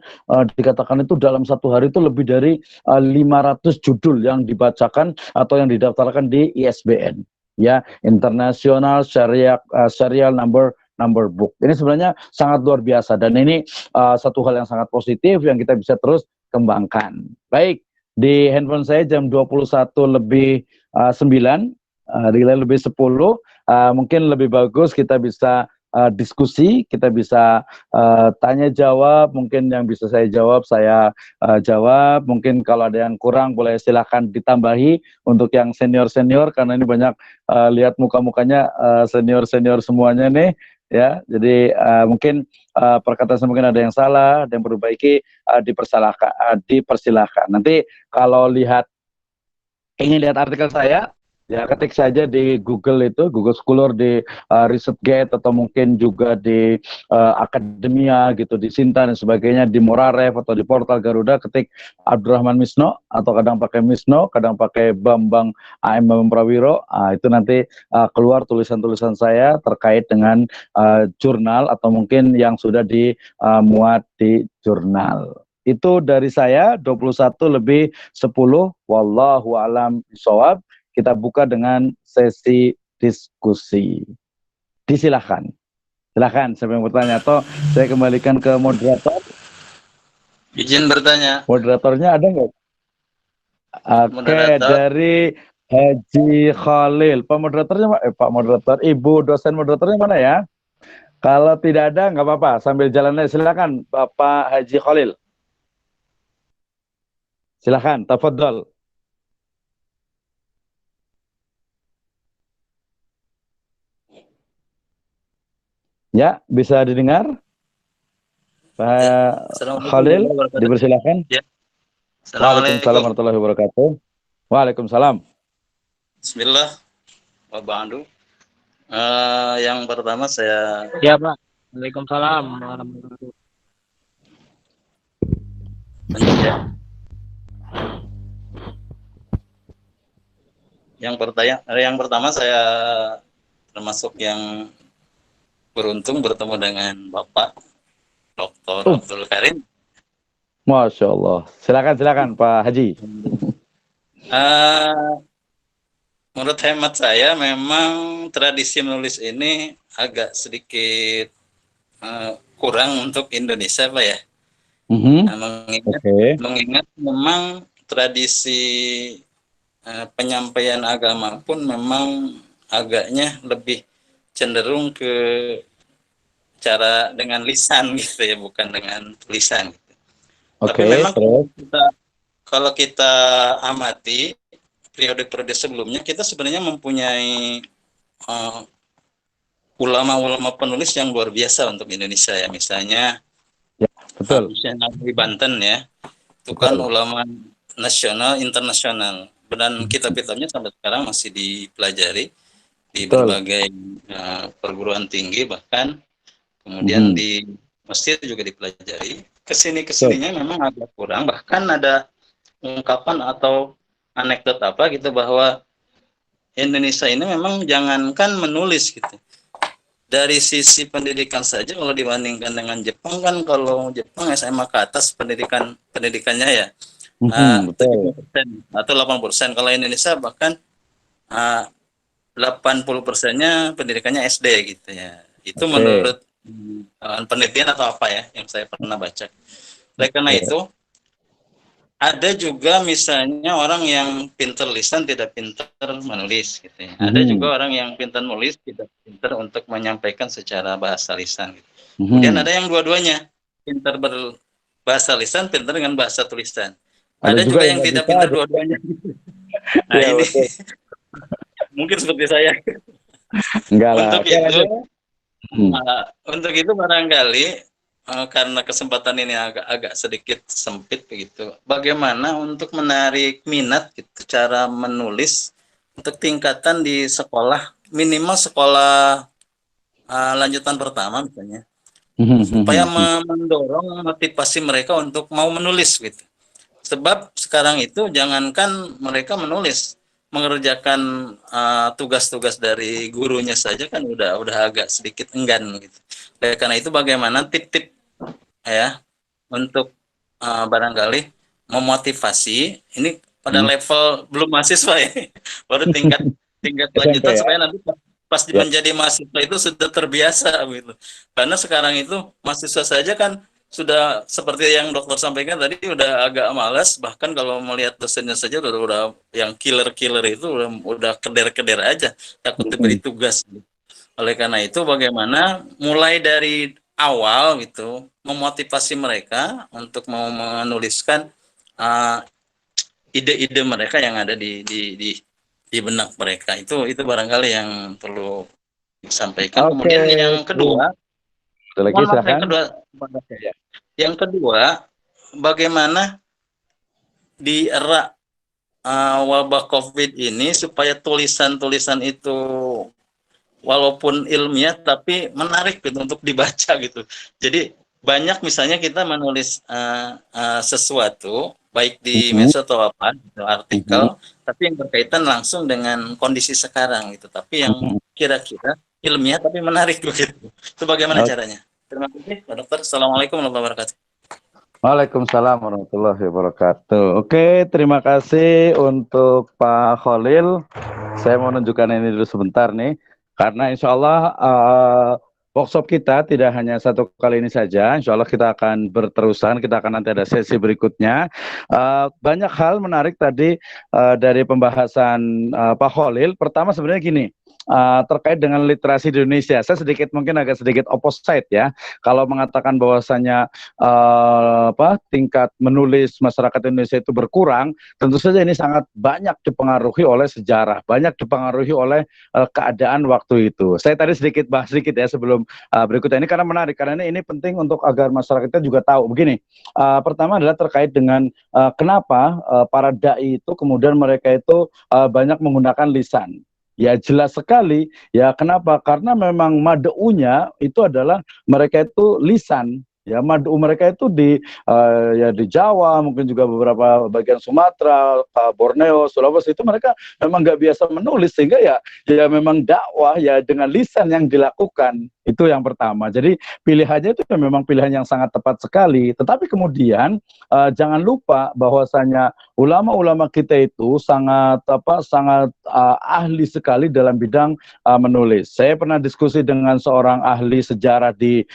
dikatakan itu dalam satu hari itu lebih dari 500 judul yang dibacakan atau yang didaftarkan di ISBN, ya, International Serial Number Book. Ini sebenarnya sangat luar biasa dan ini satu hal yang sangat positif yang kita bisa terus kembangkan. Baik, Di handphone saya jam 21 lebih 9, lebih 10. Mungkin lebih bagus kita bisa diskusi, kita bisa tanya jawab, mungkin yang bisa saya jawab saya jawab, mungkin kalau ada yang kurang boleh silahkan ditambahi untuk yang senior-senior, karena ini banyak lihat muka-mukanya senior-senior semuanya nih ya. Jadi mungkin perkataan saya mungkin ada yang salah, ada yang perbaiki, dipersilahkan. Nanti kalau ingin lihat artikel saya, ya ketik saja di Google itu, Google Scholar, di ResearchGate, atau mungkin juga di Akademia gitu, di Sinta dan sebagainya, di Morarev atau di portal Garuda, ketik Abdurrahman Misno, atau kadang pakai Misno, kadang pakai Bambang AM Bambang Prawiro. Itu nanti keluar tulisan-tulisan saya terkait dengan jurnal atau mungkin yang sudah dimuat di jurnal. Itu dari saya 21 lebih 10. Wallahu alam bishawab. Kita buka dengan sesi diskusi. Disilahkan. Silahkan siapa yang bertanya, atau saya kembalikan ke moderator. Izin bertanya. Moderatornya ada nggak? Oke, dari Haji Khalil. Pak moderatornya, Pak moderator, Ibu dosen moderatornya mana ya? Kalau tidak ada nggak apa-apa, sambil jalannya silakan Bapak Haji Khalil. Silakan, tafadhol. Ya, bisa didengar? Pak Khalil, dipersilakan. Ya. Waalaikumsalam warahmatullahi wabarakatuh. Waalaikumsalam. Bismillah, Pak Bandu. Yang pertama saya... Ya, Pak. Waalaikumsalam warahmatullahi wabarakatuh. Yang pertama saya termasuk yang beruntung bertemu dengan Bapak Dr. Abdul Karim. Masya Allah. Silakan Pak Haji. Menurut hemat saya memang tradisi menulis ini agak sedikit kurang untuk Indonesia, Pak ya. Mengingat memang tradisi penyampaian agama pun memang agaknya lebih cenderung ke cara dengan lisan gitu ya, bukan dengan tulisan gitu. Tapi memang kalau kita amati periode-periode sebelumnya, kita sebenarnya mempunyai ulama-ulama penulis yang luar biasa untuk Indonesia ya. Misalnya Hussein Nabwi Banten ya, itu kan ulama nasional, internasional, dan kitab-kitabnya sampai sekarang masih dipelajari di berbagai perguruan tinggi, bahkan kemudian di Mesir juga dipelajari. Kesininya memang agak kurang, bahkan ada ungkapan atau anekdot apa gitu bahwa Indonesia ini memang jangankan menulis gitu, dari sisi pendidikan saja kalau dibandingkan dengan Jepang kan, kalau Jepang SMA ke atas pendidikannya ya 70% atau 80%. Kalau Indonesia bahkan 80%-nya pendidikannya SD gitu ya. Itu menurut penelitian atau apa ya yang saya pernah baca. Oleh karena itu ada juga misalnya orang yang pintar lisan tidak pintar menulis gitu ya. Ada juga orang yang pintar nulis tidak pintar untuk menyampaikan secara bahasa lisan gitu. Kemudian ada yang dua-duanya, pintar berbahasa lisan, pintar dengan bahasa tulisan. Ada juga yang tidak pintar dua-duanya. Nah ya, ini mungkin seperti saya. Untuk itu barangkali karena kesempatan ini agak sedikit sempit begitu, bagaimana untuk menarik minat gitu, cara menulis untuk tingkatan di sekolah, minimal sekolah lanjutan pertama misalnya, supaya mendorong motivasi mereka untuk mau menulis gitu. Sebab sekarang itu jangankan mereka menulis, mengerjakan tugas-tugas dari gurunya saja kan udah agak sedikit enggan gitu. Karena itu bagaimana tip-tip ya untuk barangkali memotivasi ini pada level belum mahasiswa ya, baru tingkat lanjutan supaya nanti pas menjadi mahasiswa itu sudah terbiasa gitu. Karena sekarang itu mahasiswa saja kan sudah seperti yang dokter sampaikan tadi, udah agak malas, bahkan kalau melihat dosennya saja udah yang killer-killer itu udah keder-keder aja, takut diberi tugas. Oleh karena itu bagaimana mulai dari awal gitu memotivasi mereka untuk mau menuliskan ide-ide mereka yang ada di benak mereka, itu barangkali yang perlu disampaikan. Oke. Kemudian yang kedua, Ada lagi, mohon maaf, silakan. yang kedua, bagaimana di era wabah COVID ini supaya tulisan-tulisan itu walaupun ilmiah tapi menarik gitu untuk dibaca gitu. Jadi banyak misalnya kita menulis sesuatu baik di medsos atau apa gitu, artikel, tapi yang berkaitan langsung dengan kondisi sekarang gitu. Tapi yang kira-kira ilmiah tapi menarik begitu. Itu bagaimana caranya? Terima kasih, Pak Dokter. Assalamualaikum warahmatullahi wabarakatuh. Waalaikumsalam warahmatullahi wabarakatuh. Oke, terima kasih untuk Pak Khalil. Saya mau menunjukkan ini dulu sebentar nih, karena insya Allah workshop kita tidak hanya satu kali ini saja. Insya Allah kita akan berterusan, kita akan nanti ada sesi berikutnya. Banyak hal menarik tadi dari pembahasan Pak Khalil. Pertama sebenarnya gini, terkait dengan literasi di Indonesia. Saya mungkin agak sedikit opposite ya. Kalau mengatakan bahwasanya tingkat menulis masyarakat Indonesia itu berkurang, tentu saja ini sangat banyak dipengaruhi oleh sejarah, banyak dipengaruhi oleh keadaan waktu itu. Saya tadi bahas sedikit ya sebelum berikutnya ini, karena menarik, karena ini penting untuk agar masyarakat kita juga tahu. Begini, pertama adalah terkait dengan kenapa para dai itu kemudian mereka itu banyak menggunakan lisan. Ya jelas sekali, ya kenapa? Karena memang mad'unya itu adalah mereka itu lisan. Ya mad'u mereka itu ya di Jawa, mungkin juga beberapa bagian Sumatera, Borneo, Sulawesi, itu mereka memang nggak biasa menulis, sehingga ya memang dakwah ya dengan lisan yang dilakukan. Itu yang pertama. Jadi pilihannya itu memang pilihan yang sangat tepat sekali. Tetapi kemudian jangan lupa bahwasanya ulama-ulama kita itu sangat ahli sekali dalam bidang menulis. Saya pernah diskusi dengan seorang ahli sejarah di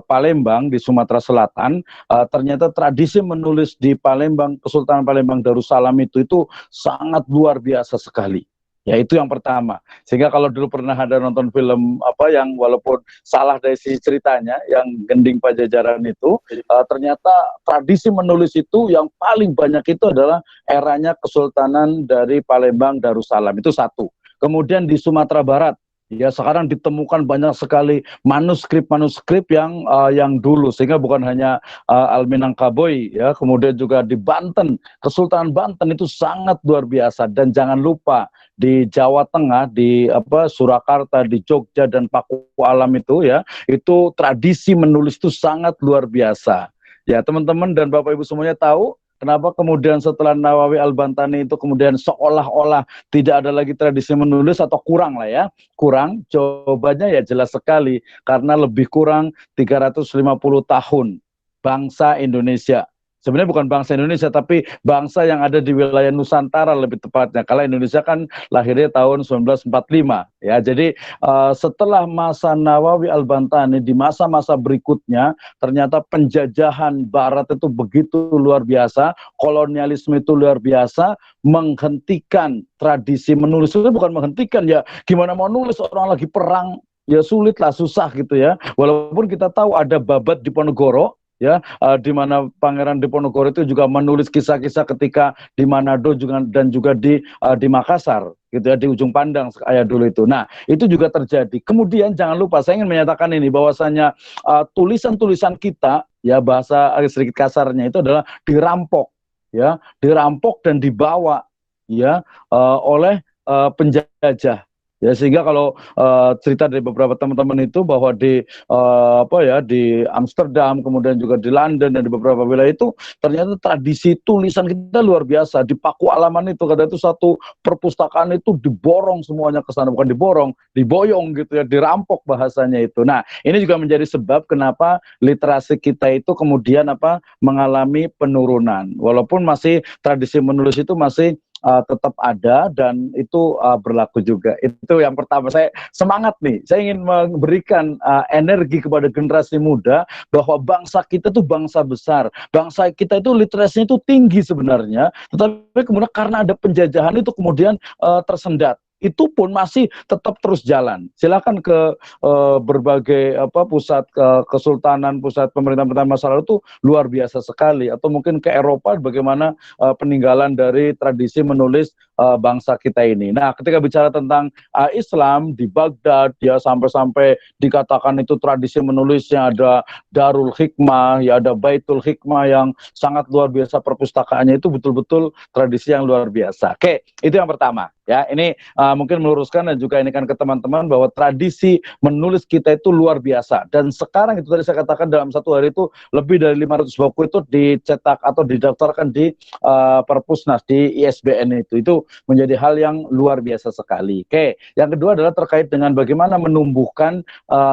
Palembang di Sumatera Selatan. Ternyata tradisi menulis di Palembang, Kesultanan Palembang Darussalam itu sangat luar biasa sekali. Ya itu yang pertama. Sehingga kalau dulu pernah ada nonton film yang walaupun salah dari si ceritanya, yang Gending Pajajaran itu, ternyata tradisi menulis itu yang paling banyak itu adalah eranya Kesultanan dari Palembang Darussalam, itu satu. Kemudian di Sumatera Barat, ya sekarang ditemukan banyak sekali manuskrip yang dulu, sehingga bukan hanya Al-Minangkabau ya, kemudian juga di Banten, Kesultanan Banten itu sangat luar biasa. Dan jangan lupa di Jawa Tengah, di Surakarta, di Jogja dan Pakualam itu ya, itu tradisi menulis itu sangat luar biasa. Ya teman-teman dan Bapak Ibu semuanya tahu kenapa kemudian setelah Nawawi Al-Bantani itu kemudian seolah-olah tidak ada lagi tradisi menulis atau kurang lah ya. Kurang, jawabannya ya jelas sekali, karena lebih kurang 350 tahun bangsa Indonesia. Sebenarnya bukan bangsa Indonesia, tapi bangsa yang ada di wilayah Nusantara lebih tepatnya. Kalau Indonesia kan lahirnya tahun 1945. Ya, jadi setelah masa Nawawi Al-Bantani, di masa-masa berikutnya, ternyata penjajahan Barat itu begitu luar biasa, kolonialisme itu luar biasa, menghentikan tradisi menulis. Itu bukan menghentikan, ya gimana mau nulis orang lagi perang, ya sulit lah, susah gitu ya. Walaupun kita tahu ada Babad Diponegoro, ya, di mana Pangeran Diponegoro itu juga menulis kisah-kisah ketika di Manado dan juga di Makassar, gitu ya, di Ujung Pandang kayak dulu itu. Nah, itu juga terjadi. Kemudian jangan lupa, saya ingin menyatakan ini bahwasanya tulisan-tulisan kita, ya bahasa sedikit kasarnya itu adalah dirampok, ya, dirampok dan dibawa, ya, oleh penjajah. Ya, sehingga kalau cerita dari beberapa teman-teman itu bahwa di di Amsterdam, kemudian juga di London dan di beberapa wilayah itu, ternyata tradisi tulisan kita luar biasa. Di Pakualaman itu, kata itu satu perpustakaan itu diborong semuanya ke sana, bukan diborong, diboyong gitu ya, dirampok bahasanya itu. Nah, ini juga menjadi sebab kenapa literasi kita itu kemudian mengalami penurunan. Walaupun masih tradisi menulis itu masih tetap ada dan itu berlaku juga. Itu yang pertama, saya semangat nih. Saya ingin memberikan energi kepada generasi muda bahwa bangsa kita itu bangsa besar. Bangsa kita itu literasinya itu tinggi sebenarnya, tetapi kemudian karena ada penjajahan itu kemudian tersendat. Itu pun masih tetap terus jalan. Silakan ke berbagai pusat kesultanan, pusat pemerintahan masa lalu itu luar biasa sekali. Atau mungkin ke Eropa, bagaimana peninggalan dari tradisi menulis bangsa kita ini. Nah, ketika bicara tentang Islam di Baghdad, ya sampai-sampai dikatakan itu tradisi menulisnya ada Darul Hikmah, ya ada Baitul Hikmah yang sangat luar biasa, perpustakaannya itu betul-betul tradisi yang luar biasa. Oke, itu yang pertama. Ya, ini mungkin meluruskan dan juga ini kan ke teman-teman bahwa tradisi menulis kita itu luar biasa. Dan sekarang itu tadi saya katakan dalam satu hari itu lebih dari 500 buku itu dicetak atau didaftarkan di Perpusnas, di ISBN itu. Itu menjadi hal yang luar biasa sekali. Oke, yang kedua adalah terkait dengan bagaimana menumbuhkan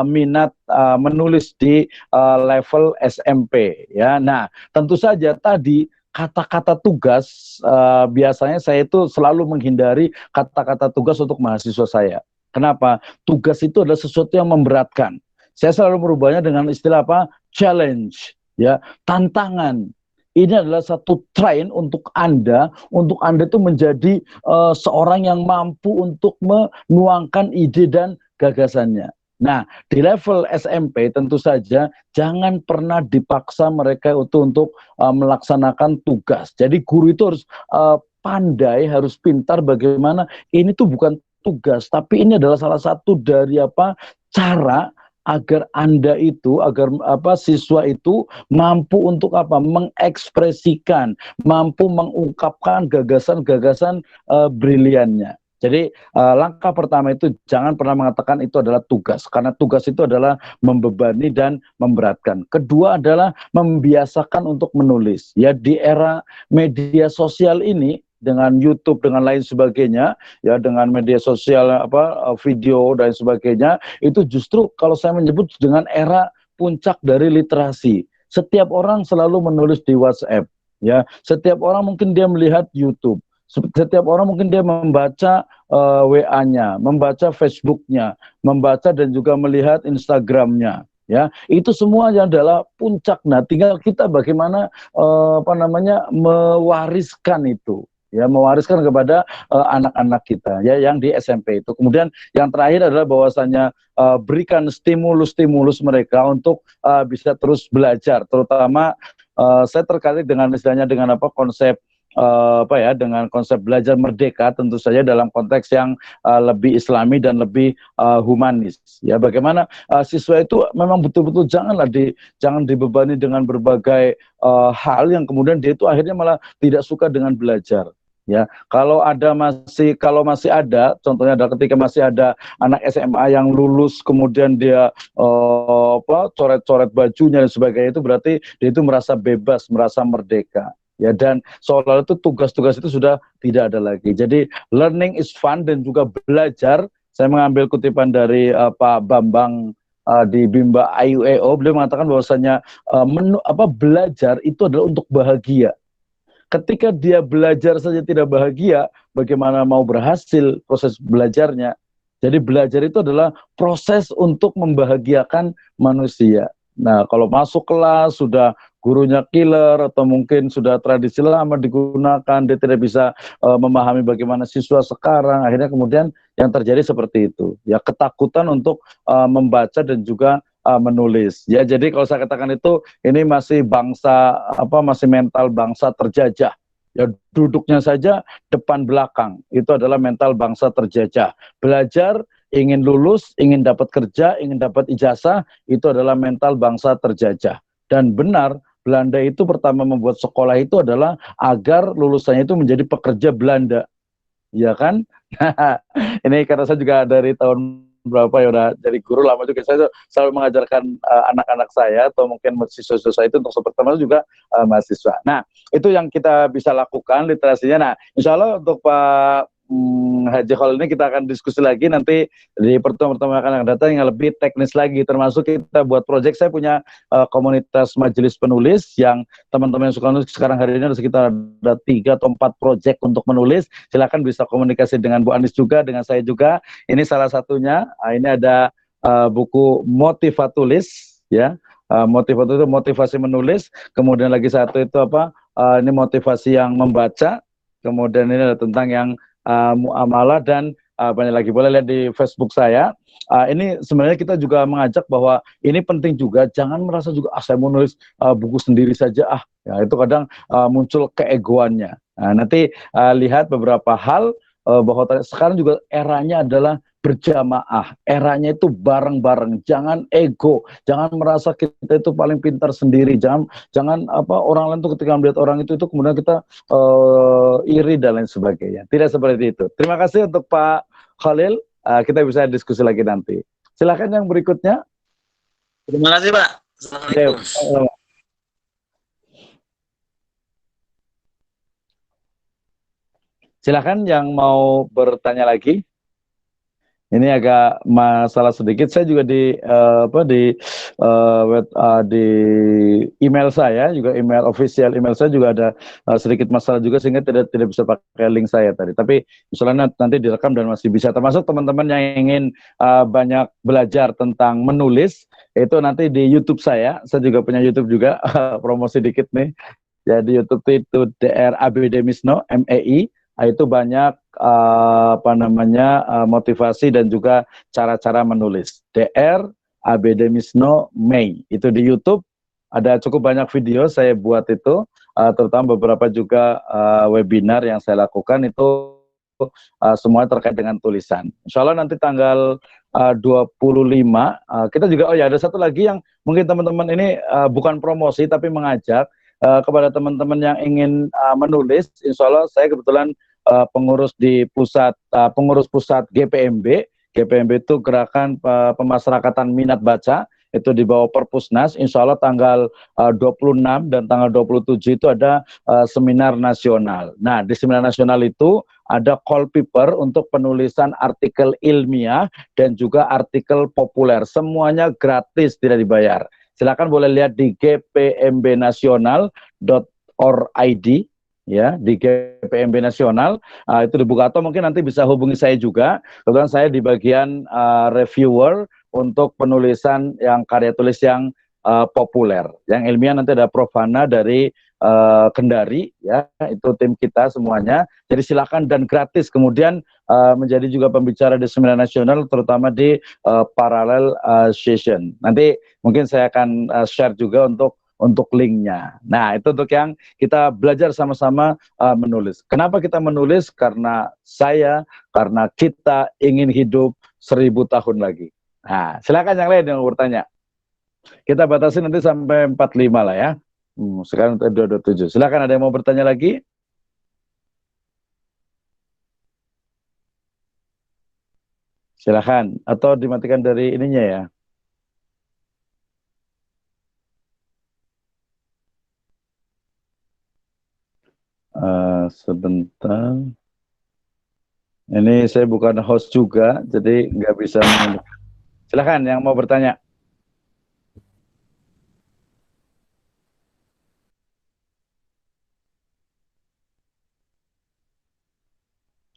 minat menulis di level SMP. Ya, nah tentu saja tadi kata-kata tugas, biasanya saya itu selalu menghindari kata-kata tugas untuk mahasiswa saya. Kenapa? Tugas itu adalah sesuatu yang memberatkan. Saya selalu merubahnya dengan istilah apa? Challenge, ya, tantangan. Ini adalah satu train untuk Anda itu menjadi seorang yang mampu untuk menuangkan ide dan gagasannya. Nah, di level SMP tentu saja jangan pernah dipaksa mereka untuk melaksanakan tugas. Jadi guru itu harus pandai, harus pintar bagaimana ini tuh bukan tugas, tapi ini adalah salah satu dari cara agar Anda itu, agar siswa itu mampu untuk mengekspresikan, mampu mengungkapkan gagasan-gagasan briliannya. Jadi langkah pertama itu jangan pernah mengatakan itu adalah tugas, karena tugas itu adalah membebani dan memberatkan. Kedua adalah membiasakan untuk menulis. Ya, di era media sosial ini dengan YouTube dengan lain sebagainya, ya dengan media sosial video dan sebagainya, itu justru kalau saya menyebut dengan era puncak dari literasi. Setiap orang selalu menulis di WhatsApp, ya. Setiap orang mungkin dia melihat YouTube. Setiap orang mungkin dia membaca WA-nya, membaca Facebook-nya, membaca dan juga melihat Instagram-nya. Ya, itu semuanya adalah puncak. Nah, tinggal kita bagaimana mewariskan itu. Ya, mewariskan kepada anak-anak kita ya yang di SMP itu. Kemudian yang terakhir adalah bahwasanya berikan stimulus-stimulus mereka untuk bisa terus belajar, terutama saya terkait dengan istilahnya dengan konsep dengan konsep belajar merdeka, tentu saja dalam konteks yang lebih islami dan lebih humanis. Ya, bagaimana siswa itu memang betul-betul jangan dibebani dengan berbagai hal yang kemudian dia itu akhirnya malah tidak suka dengan belajar. Ya, kalau masih ada, contohnya adalah ketika masih ada anak SMA yang lulus kemudian dia coret-coret bajunya dan sebagainya, itu berarti dia itu merasa bebas, merasa merdeka. Ya, dan seolah itu tugas-tugas itu sudah tidak ada lagi. Jadi learning is fun dan juga belajar. Saya mengambil kutipan dari Pak Bambang di Bimba IUEO. Beliau mengatakan bahwasanya belajar itu adalah untuk bahagia. Ketika dia belajar saja tidak bahagia, bagaimana mau berhasil proses belajarnya? Jadi belajar itu adalah proses untuk membahagiakan manusia. Nah, kalau masuk kelas sudah gurunya killer atau mungkin sudah tradisi lama digunakan, dia tidak bisa memahami bagaimana siswa sekarang, akhirnya kemudian yang terjadi seperti itu. Ya, ketakutan untuk membaca dan juga menulis. Ya, jadi kalau saya katakan itu ini masih masih mental bangsa terjajah. Ya, duduknya saja depan belakang itu adalah mental bangsa terjajah. Belajar, ingin lulus, ingin dapat kerja, ingin dapat ijazah, itu adalah mental bangsa terjajah. Dan benar, Belanda itu pertama membuat sekolah itu adalah agar lulusannya itu menjadi pekerja Belanda. Ya kan? Ini karena saya juga dari tahun berapa ya udah jadi guru lama juga, saya selalu mengajarkan anak-anak saya atau mungkin siswa-siswa saya itu untuk pertama juga mahasiswa. Nah, itu yang kita bisa lakukan literasinya. Nah, insya Allah untuk Pak Haji Khalil ini kita akan diskusi lagi nanti di pertemuan-pertemuan yang akan datang yang lebih teknis lagi, termasuk kita buat proyek. Saya punya komunitas majelis penulis yang teman-teman yang suka nulis sekarang hari ini ada sekitar 3 atau 4 proyek untuk menulis. Silakan bisa komunikasi dengan Bu Anis juga, dengan saya juga. Ini salah satunya. Ini ada buku Motivatulis, ya. Motivatulis itu motivasi menulis. Kemudian lagi satu itu apa? Ini motivasi yang membaca. Kemudian ini ada tentang yang muamalah dan banyak lagi. Boleh lihat di Facebook saya. Ini sebenarnya kita juga mengajak bahwa ini penting juga, jangan merasa juga saya mau nulis buku sendiri saja ya, itu kadang muncul keegoannya. Nanti lihat beberapa hal bahwa sekarang juga eranya adalah berjamaah, eranya itu bareng-bareng, jangan ego, jangan merasa kita itu paling pintar sendiri, jangan apa orang lain tuh ketika melihat orang itu kemudian kita iri dan lain sebagainya. Tidak seperti itu. Terima kasih untuk Pak Khalil, kita bisa diskusi lagi nanti. Silakan yang berikutnya. Terima kasih Pak. Assalamualaikum. Silakan yang mau bertanya lagi. Ini agak masalah sedikit. Saya juga di email saya juga, email official email saya juga ada sedikit masalah juga sehingga tidak bisa pakai link saya tadi. Tapi misalnya nanti direkam dan masih bisa. Termasuk teman-teman yang ingin banyak belajar tentang menulis, itu nanti di YouTube saya juga punya YouTube juga, promosi dikit nih. Jadi YouTube itu DR ABD Misno MEI. Itu banyak motivasi dan juga cara-cara menulis. DR ABD Misno Mei, itu di YouTube ada cukup banyak video saya buat itu, terutama beberapa juga webinar yang saya lakukan itu semua terkait dengan tulisan. Insya Allah nanti tanggal 25 kita juga, ada satu lagi yang mungkin teman-teman ini bukan promosi tapi mengajak kepada teman-teman yang ingin menulis. Insya Allah saya kebetulan pengurus pusat GPMB. GPMB itu Gerakan Pemasyarakatan Minat Baca, itu di bawah Perpusnas. Insya Allah tanggal 26 dan tanggal 27 itu ada seminar nasional. Nah, di seminar nasional itu ada call paper untuk penulisan artikel ilmiah dan juga artikel populer. Semuanya gratis, tidak dibayar. Silakan boleh lihat di gpmbnasional.org, ya, di GPMB Nasional, itu dibuka, atau mungkin nanti bisa hubungi saya juga. Kebetulan saya di bagian reviewer untuk penulisan yang karya tulis yang populer. Yang ilmiah nanti ada Prof. Hana dari Kendari, ya, itu tim kita semuanya. Jadi silakan dan gratis. Kemudian menjadi juga pembicara di seminar nasional, terutama di parallel session. Nanti mungkin saya akan share juga untuk linknya. Nah, itu untuk yang kita belajar sama-sama menulis. Kenapa kita menulis? Karena kita ingin hidup 1000 tahun lagi. Nah, silakan yang lain yang mau bertanya. Kita batasi nanti sampai 45 lah ya. Sekarang 227. Silakan, ada yang mau bertanya lagi? Silakan, atau dimatikan dari ininya ya. Sebentar. Ini saya bukan host juga, jadi nggak bisa. Silakan yang mau bertanya.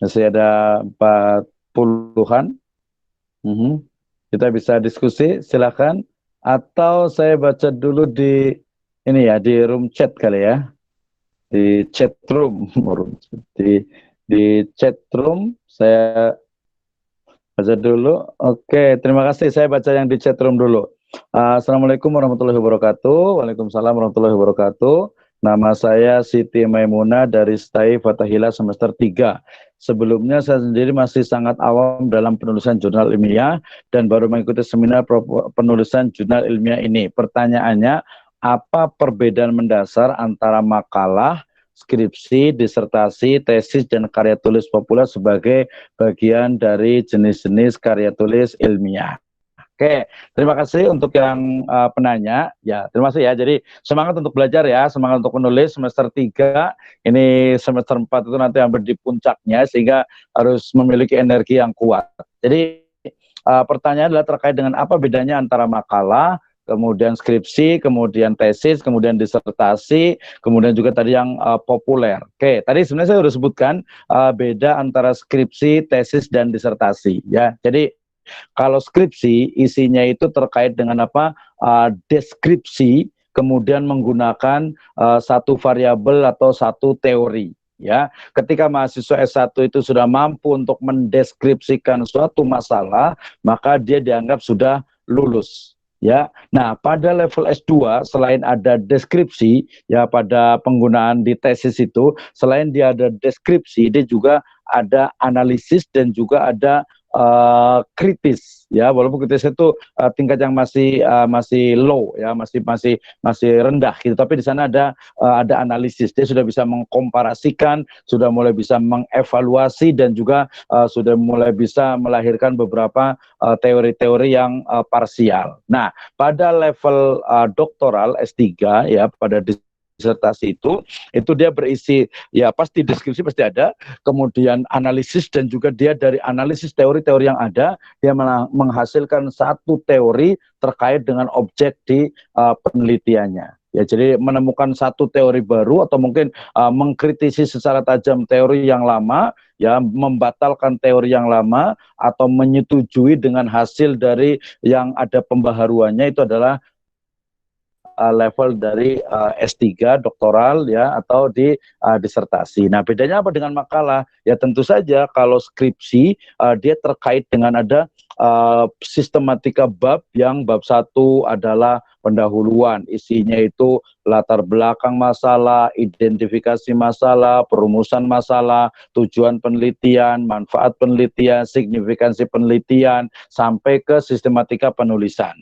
Masih ada 40-an. Kita bisa diskusi, silakan. Atau saya baca dulu di ini ya, di room chat kali ya. Di chat room, di chat room saya baca dulu. Oke, terima kasih. Saya baca yang di chat room dulu. Assalamualaikum warahmatullahi wabarakatuh. Waalaikumsalam warahmatullahi wabarakatuh. Nama saya Siti Maimuna dari STAI Fathahillah semester 3. Sebelumnya saya sendiri masih sangat awam dalam penulisan jurnal ilmiah dan baru mengikuti seminar penulisan jurnal ilmiah ini. Pertanyaannya, apa perbedaan mendasar antara makalah, skripsi, disertasi, tesis, dan karya tulis populer sebagai bagian dari jenis-jenis karya tulis ilmiah? Oke, terima kasih untuk yang penanya. Ya, terima kasih ya. Jadi semangat untuk belajar ya, semangat untuk menulis semester 3. Ini semester 4 itu nanti hampir di puncaknya sehingga harus memiliki energi yang kuat. Jadi pertanyaan adalah terkait dengan apa bedanya antara makalah, kemudian skripsi, kemudian tesis, kemudian disertasi, kemudian juga tadi yang populer. Oke, tadi sebenarnya saya sudah sebutkan beda antara skripsi, tesis, dan disertasi. Ya, jadi kalau skripsi isinya itu terkait dengan apa? Deskripsi, kemudian menggunakan satu variabel atau satu teori. Ya, ketika mahasiswa S1 itu sudah mampu untuk mendeskripsikan suatu masalah, maka dia dianggap sudah lulus. Ya, nah pada level S2 selain ada deskripsi, ya pada penggunaan di tesis itu, selain dia ada deskripsi, dia juga ada analisis dan juga ada kritis, ya walaupun kritis itu tingkat yang masih low, ya masih rendah gitu, tapi di sana ada analisis, dia sudah bisa mengkomparasikan, sudah mulai bisa mengevaluasi dan juga sudah mulai bisa melahirkan beberapa teori-teori yang parsial. Nah, pada level doktoral S3 ya pada disertasi itu dia berisi ya pasti deskripsi pasti ada, kemudian analisis dan juga dia dari analisis teori-teori yang ada dia menghasilkan satu teori terkait dengan objek di penelitiannya. Ya, jadi menemukan satu teori baru atau mungkin mengkritisi secara tajam teori yang lama, ya membatalkan teori yang lama atau menyetujui dengan hasil dari yang ada pembaharuannya, itu adalah level dari S3 doktoral ya atau di disertasi. Nah, bedanya apa dengan makalah? Ya tentu saja kalau skripsi dia terkait dengan ada sistematika bab, yang bab 1 adalah pendahuluan, isinya itu latar belakang masalah, identifikasi masalah, perumusan masalah, tujuan penelitian, manfaat penelitian, signifikansi penelitian, sampai ke sistematika penulisan.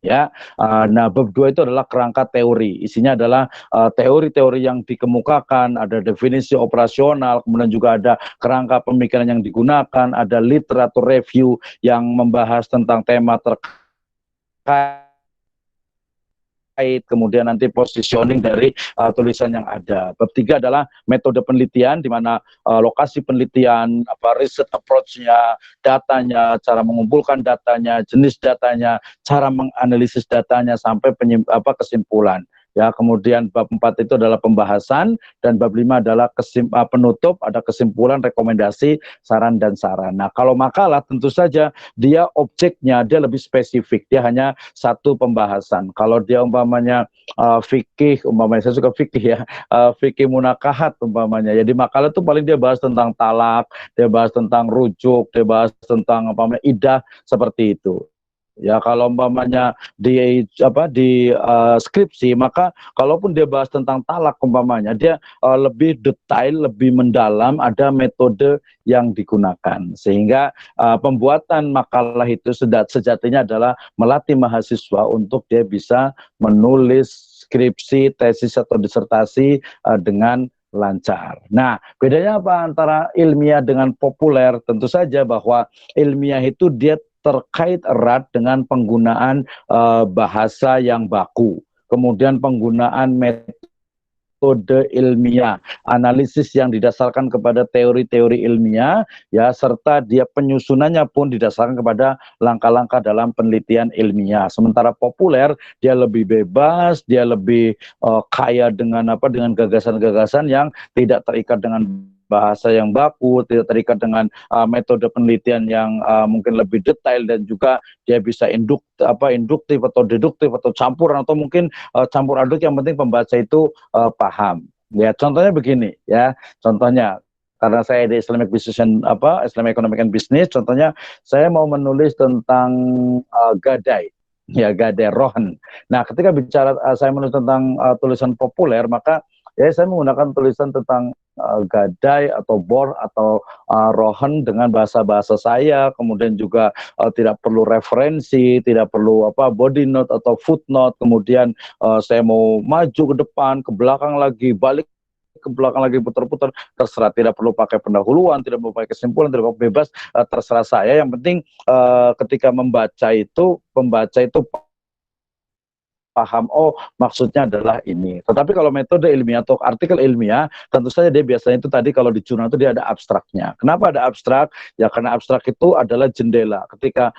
Ya, nah bab 2 itu adalah kerangka teori, isinya adalah teori-teori yang dikemukakan, ada definisi operasional, kemudian juga ada kerangka pemikiran yang digunakan, ada literatur review yang membahas tentang tema terkait, kemudian nanti positioning dari tulisan yang ada. Bab 3 adalah metode penelitian, di mana lokasi penelitian, riset approach-nya, datanya, cara mengumpulkan datanya, jenis datanya, cara menganalisis datanya, sampai kesimpulan. Ya, kemudian bab 4 itu adalah pembahasan, dan bab 5 adalah penutup, ada kesimpulan, rekomendasi, saran, dan saran. Nah, kalau makalah tentu saja dia objeknya, dia lebih spesifik, dia hanya satu pembahasan. Kalau dia umpamanya fikih, umpamanya saya suka fikih ya, fikih munakahat umpamanya, jadi makalah itu paling dia bahas tentang talak, dia bahas tentang rujuk, dia bahas tentang idah, seperti itu. Ya, kalau umpamanya di skripsi, maka kalaupun dia bahas tentang talak umpamanya, dia lebih detail, lebih mendalam, ada metode yang digunakan, sehingga pembuatan makalah itu sejatinya adalah melatih mahasiswa untuk dia bisa menulis skripsi, tesis atau disertasi dengan lancar. Nah, bedanya apa antara ilmiah dengan populer? Tentu saja bahwa ilmiah itu dia terkait erat dengan penggunaan bahasa yang baku, kemudian penggunaan metode ilmiah, analisis yang didasarkan kepada teori-teori ilmiah, ya, serta dia penyusunannya pun didasarkan kepada langkah-langkah dalam penelitian ilmiah. Sementara populer dia lebih bebas, dia lebih kaya dengan gagasan-gagasan yang tidak terikat dengan bahasa yang baku, tidak terikat dengan metode penelitian yang mungkin lebih detail, dan juga dia bisa induktif atau deduktif atau campuran, atau mungkin campur aduk, yang penting pembaca itu paham. Ya, contohnya begini ya, contohnya karena saya di Islamic Business Islamic Economic and Business, contohnya saya mau menulis tentang gadai. Ya, gadai rohan. Nah, ketika bicara saya menulis tentang tulisan populer, maka ya saya menggunakan tulisan tentang gadai atau bor atau rohan dengan bahasa-bahasa saya, kemudian juga tidak perlu referensi, tidak perlu body note atau footnote, kemudian saya mau maju ke depan, ke belakang lagi, balik ke belakang lagi putar-putar, terserah, tidak perlu pakai pendahuluan, tidak perlu pakai kesimpulan, tidak perlu bebas, terserah saya. Yang penting ketika membaca itu, pembaca itu paham, oh maksudnya adalah ini. Tetapi kalau metode ilmiah atau artikel ilmiah, tentu saja dia biasanya itu tadi kalau di jurnal itu dia ada abstraknya. Kenapa ada abstrak? Ya karena abstrak itu adalah jendela. Ketika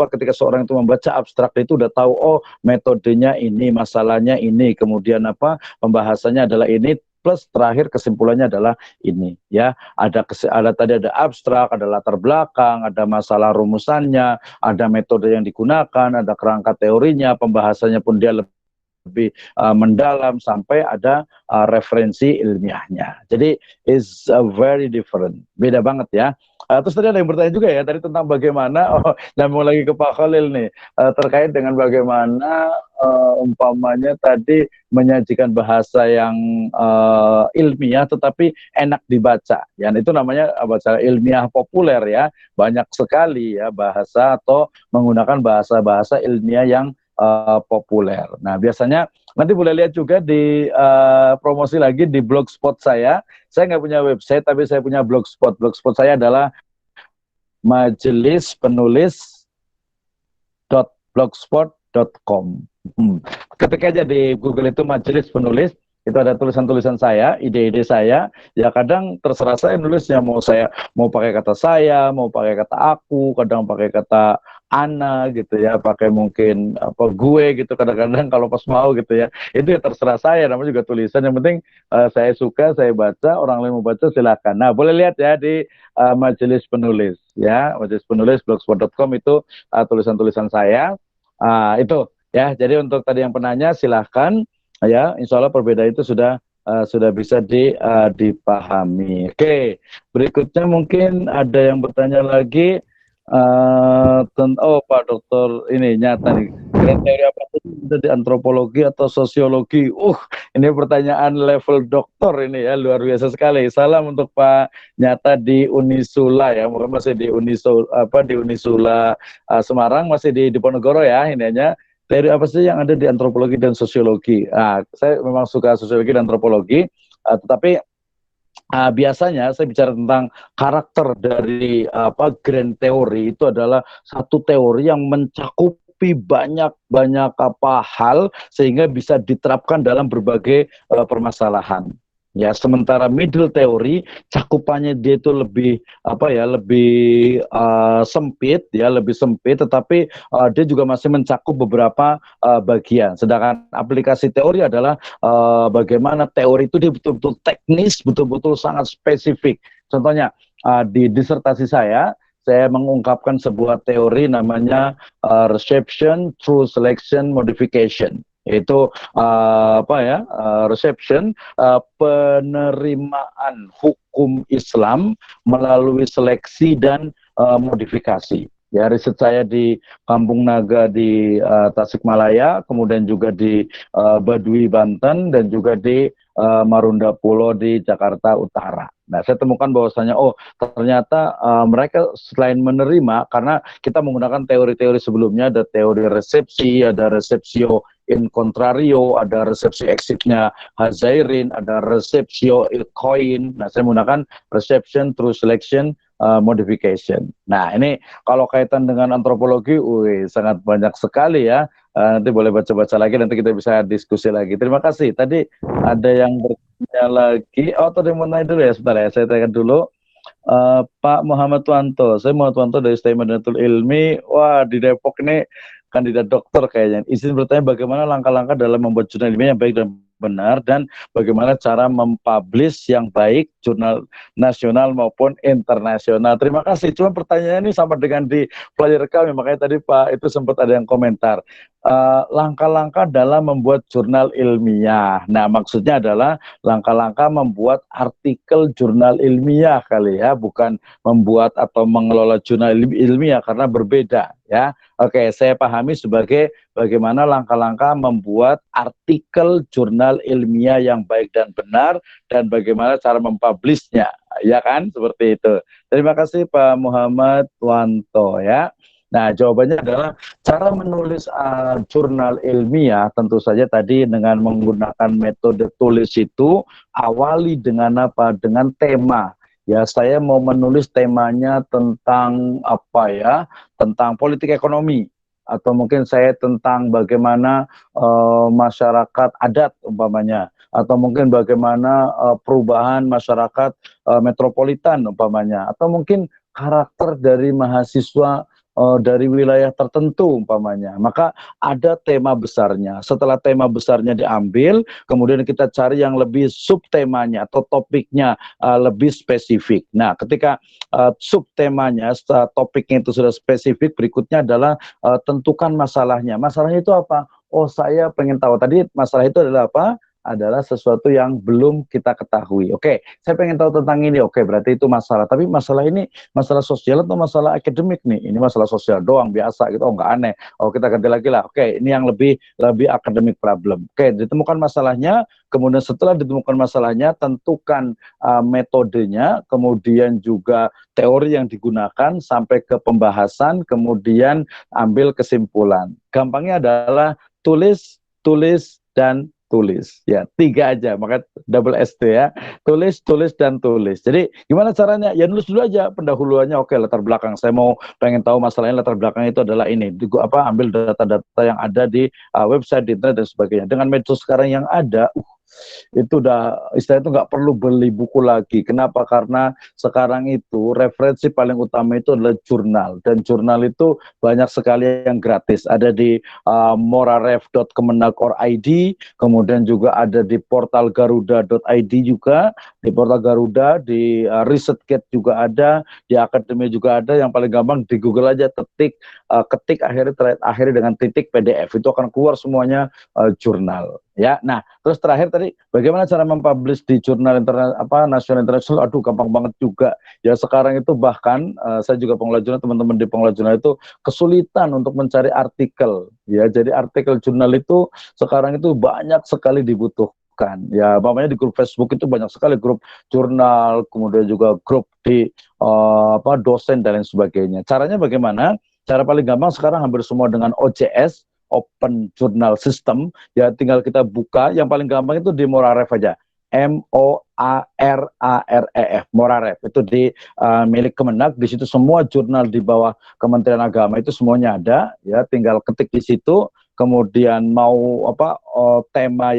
ketika seorang itu membaca abstrak itu udah tahu, oh metodenya ini, masalahnya ini, kemudian pembahasannya adalah ini, plus terakhir kesimpulannya adalah ini, ya. Tadi ada abstrak, ada latar belakang, ada masalah rumusannya, ada metode yang digunakan, ada kerangka teorinya, pembahasannya pun dia lebih mendalam, sampai ada referensi ilmiahnya. Jadi is very different, beda banget ya. Terus tadi ada yang bertanya juga ya tadi tentang bagaimana, nyambung lagi ke Pak Khalil nih, terkait dengan bagaimana umpamanya tadi menyajikan bahasa yang ilmiah tetapi enak dibaca. Ya, itu namanya bahasa ilmiah populer ya. Banyak sekali ya bahasa atau menggunakan bahasa-bahasa ilmiah yang populer. Nah, biasanya nanti boleh lihat juga di promosi lagi di blogspot saya. Saya nggak punya website, tapi saya punya blogspot. Blogspot saya adalah majelispenulis.blogspot.com. Ketika aja di Google itu Majelis Penulis, itu ada tulisan-tulisan saya, ide-ide saya. Ya kadang terserah saya nulisnya, saya mau pakai kata saya, mau pakai kata aku, kadang pakai kata ana gitu ya, pakai mungkin gue gitu kadang-kadang kalau pas mau gitu ya. Itu ya terserah saya, namanya juga tulisan. Yang penting saya suka, saya baca, orang lain mau baca silakan. Nah, boleh lihat ya di Majelis Penulis ya, Majelis Penulis blogspot.com itu tulisan-tulisan saya. Itu ya. Jadi untuk tadi yang penanya silahkan. Ya, insya Allah perbedaan itu sudah bisa dipahami. Oke, berikutnya mungkin ada yang bertanya lagi. Pak Dokter ini nyata nih. Teori apa itu di antropologi atau sosiologi? Ini pertanyaan level doktor ini ya, luar biasa sekali. Salam untuk Pak Nyata di Unisula ya, mungkin masih di Unisula Semarang, masih di Diponegoro ya, ini hanya. Teori apa sih yang ada di antropologi dan sosiologi? Saya memang suka sosiologi dan antropologi, tetapi biasanya saya bicara tentang karakter dari grand teori. Itu adalah satu teori yang mencakupi banyak hal sehingga bisa diterapkan dalam berbagai permasalahan. Ya, sementara middle teori cakupannya dia itu lebih sempit ya, lebih sempit, tetapi dia juga masih mencakup beberapa bagian. Sedangkan aplikasi teori adalah bagaimana teori itu dia betul-betul teknis, betul-betul sangat spesifik. Contohnya di disertasi saya mengungkapkan sebuah teori namanya reception through selection modification. Itu reception, penerimaan hukum Islam melalui seleksi dan modifikasi. Ya, riset saya di Kampung Naga di Tasikmalaya, kemudian juga di Baduy Banten, dan juga di Marunda Pulo di Jakarta Utara. Nah, saya temukan bahwasanya ternyata mereka selain menerima, karena kita menggunakan teori-teori sebelumnya, ada teori resepsi, ada resepsio in contrario, ada resepsi exitnya Hazairin, ada resepsio Ilcoin. Nah, saya menggunakan reception through selection modification. Nah, ini kalau kaitan dengan antropologi, sangat banyak sekali ya. Nanti boleh baca-baca lagi, nanti kita bisa diskusi lagi. Terima kasih. Tadi ada yang bertanya lagi. Tadi mau nanya dulu ya, sebentar ya. Saya tanya dulu. Pak Muhammad Tuanto. Saya Muhammad Tuanto dari STI Madinatul Ilmi. Wah, di Depok ini kandidat dokter kayaknya. Izin bertanya bagaimana langkah-langkah dalam membuat jurnal ilmiah yang baik dan benar, dan bagaimana cara mempublish yang baik jurnal nasional maupun internasional. Terima kasih. Cuma pertanyaannya ini sama dengan di player kami, makanya tadi Pak itu sempat ada yang komentar. Langkah-langkah dalam membuat jurnal ilmiah. Nah, maksudnya adalah langkah-langkah membuat artikel jurnal ilmiah kali ya, bukan membuat atau mengelola jurnal ilmiah, karena berbeda ya. Oke, saya pahami sebagai bagaimana langkah-langkah membuat artikel jurnal ilmiah yang baik dan benar, dan bagaimana cara mempublishnya, ya kan? Seperti itu. Terima kasih Pak Muhammad Wanto ya. Nah, jawabannya adalah cara menulis jurnal ilmiah tentu saja tadi dengan menggunakan metode tulis itu awali dengan apa? Dengan tema. Ya, saya mau menulis temanya tentang apa ya? Tentang politik ekonomi atau mungkin saya tentang bagaimana masyarakat adat umpamanya atau mungkin bagaimana perubahan masyarakat metropolitan umpamanya atau mungkin karakter dari mahasiswa dari wilayah tertentu umpamanya. Maka ada tema besarnya. Setelah tema besarnya diambil, kemudian kita cari yang lebih subtemanya atau topiknya lebih spesifik. Nah, ketika subtemanya, topiknya itu sudah spesifik, berikutnya adalah tentukan masalahnya. Masalahnya itu apa? Oh, saya pengen tahu. Tadi masalah itu adalah apa? Adalah sesuatu yang belum kita ketahui. Oke, saya pengen tahu tentang ini. Oke, berarti itu masalah. Tapi masalah ini masalah sosial atau masalah akademik nih? Ini masalah sosial doang, biasa gitu. Oh, nggak aneh. Oh, kita ganti lagi lah. Oke, ini yang lebih akademik problem. Oke, ditemukan masalahnya. Kemudian setelah ditemukan masalahnya, tentukan metodenya, kemudian juga teori yang digunakan sampai ke pembahasan, kemudian ambil kesimpulan. Gampangnya adalah tulis, tulis, dan tulis. Ya, 3 aja, maka double ST ya. Tulis, tulis, dan tulis. Jadi gimana caranya? Ya nulis dulu aja pendahuluannya. Oke, latar belakang. Saya mau pengen tahu masalahnya latar belakang itu adalah ini. Ambil data-data yang ada di website, di internet, dan sebagainya. Dengan medsos sekarang yang ada, itu udah istilah itu nggak perlu beli buku lagi. Kenapa? Karena sekarang itu referensi paling utama itu adalah jurnal, dan jurnal itu banyak sekali yang gratis. Ada di morarev.kemenak.id, kemudian juga ada di portal garuda.id juga, di portal Garuda, di ResearchGate juga ada, di akademi juga ada. Yang paling gampang di Google aja ketik akhirnya dengan titik PDF, itu akan keluar semuanya jurnal. Ya, nah terus terakhir tadi bagaimana cara mempublish di jurnal nasional internasional? Aduh, gampang banget juga. Ya sekarang itu bahkan saya juga pengelola jurnal, teman-teman di pengelola jurnal itu kesulitan untuk mencari artikel. Ya, jadi artikel jurnal itu sekarang itu banyak sekali dibutuhkan. Ya, umpamanya di grup Facebook itu banyak sekali grup jurnal, kemudian juga grup di dosen dan lain sebagainya. Caranya bagaimana? Cara paling gampang sekarang hampir semua dengan OJS, Open Journal System, ya tinggal kita buka. Yang paling gampang itu di Morarev aja, MOARAREF, Morarev itu di milik Kemenak. Di situ semua jurnal di bawah Kementerian Agama itu semuanya ada, ya tinggal ketik di situ. Kemudian mau tema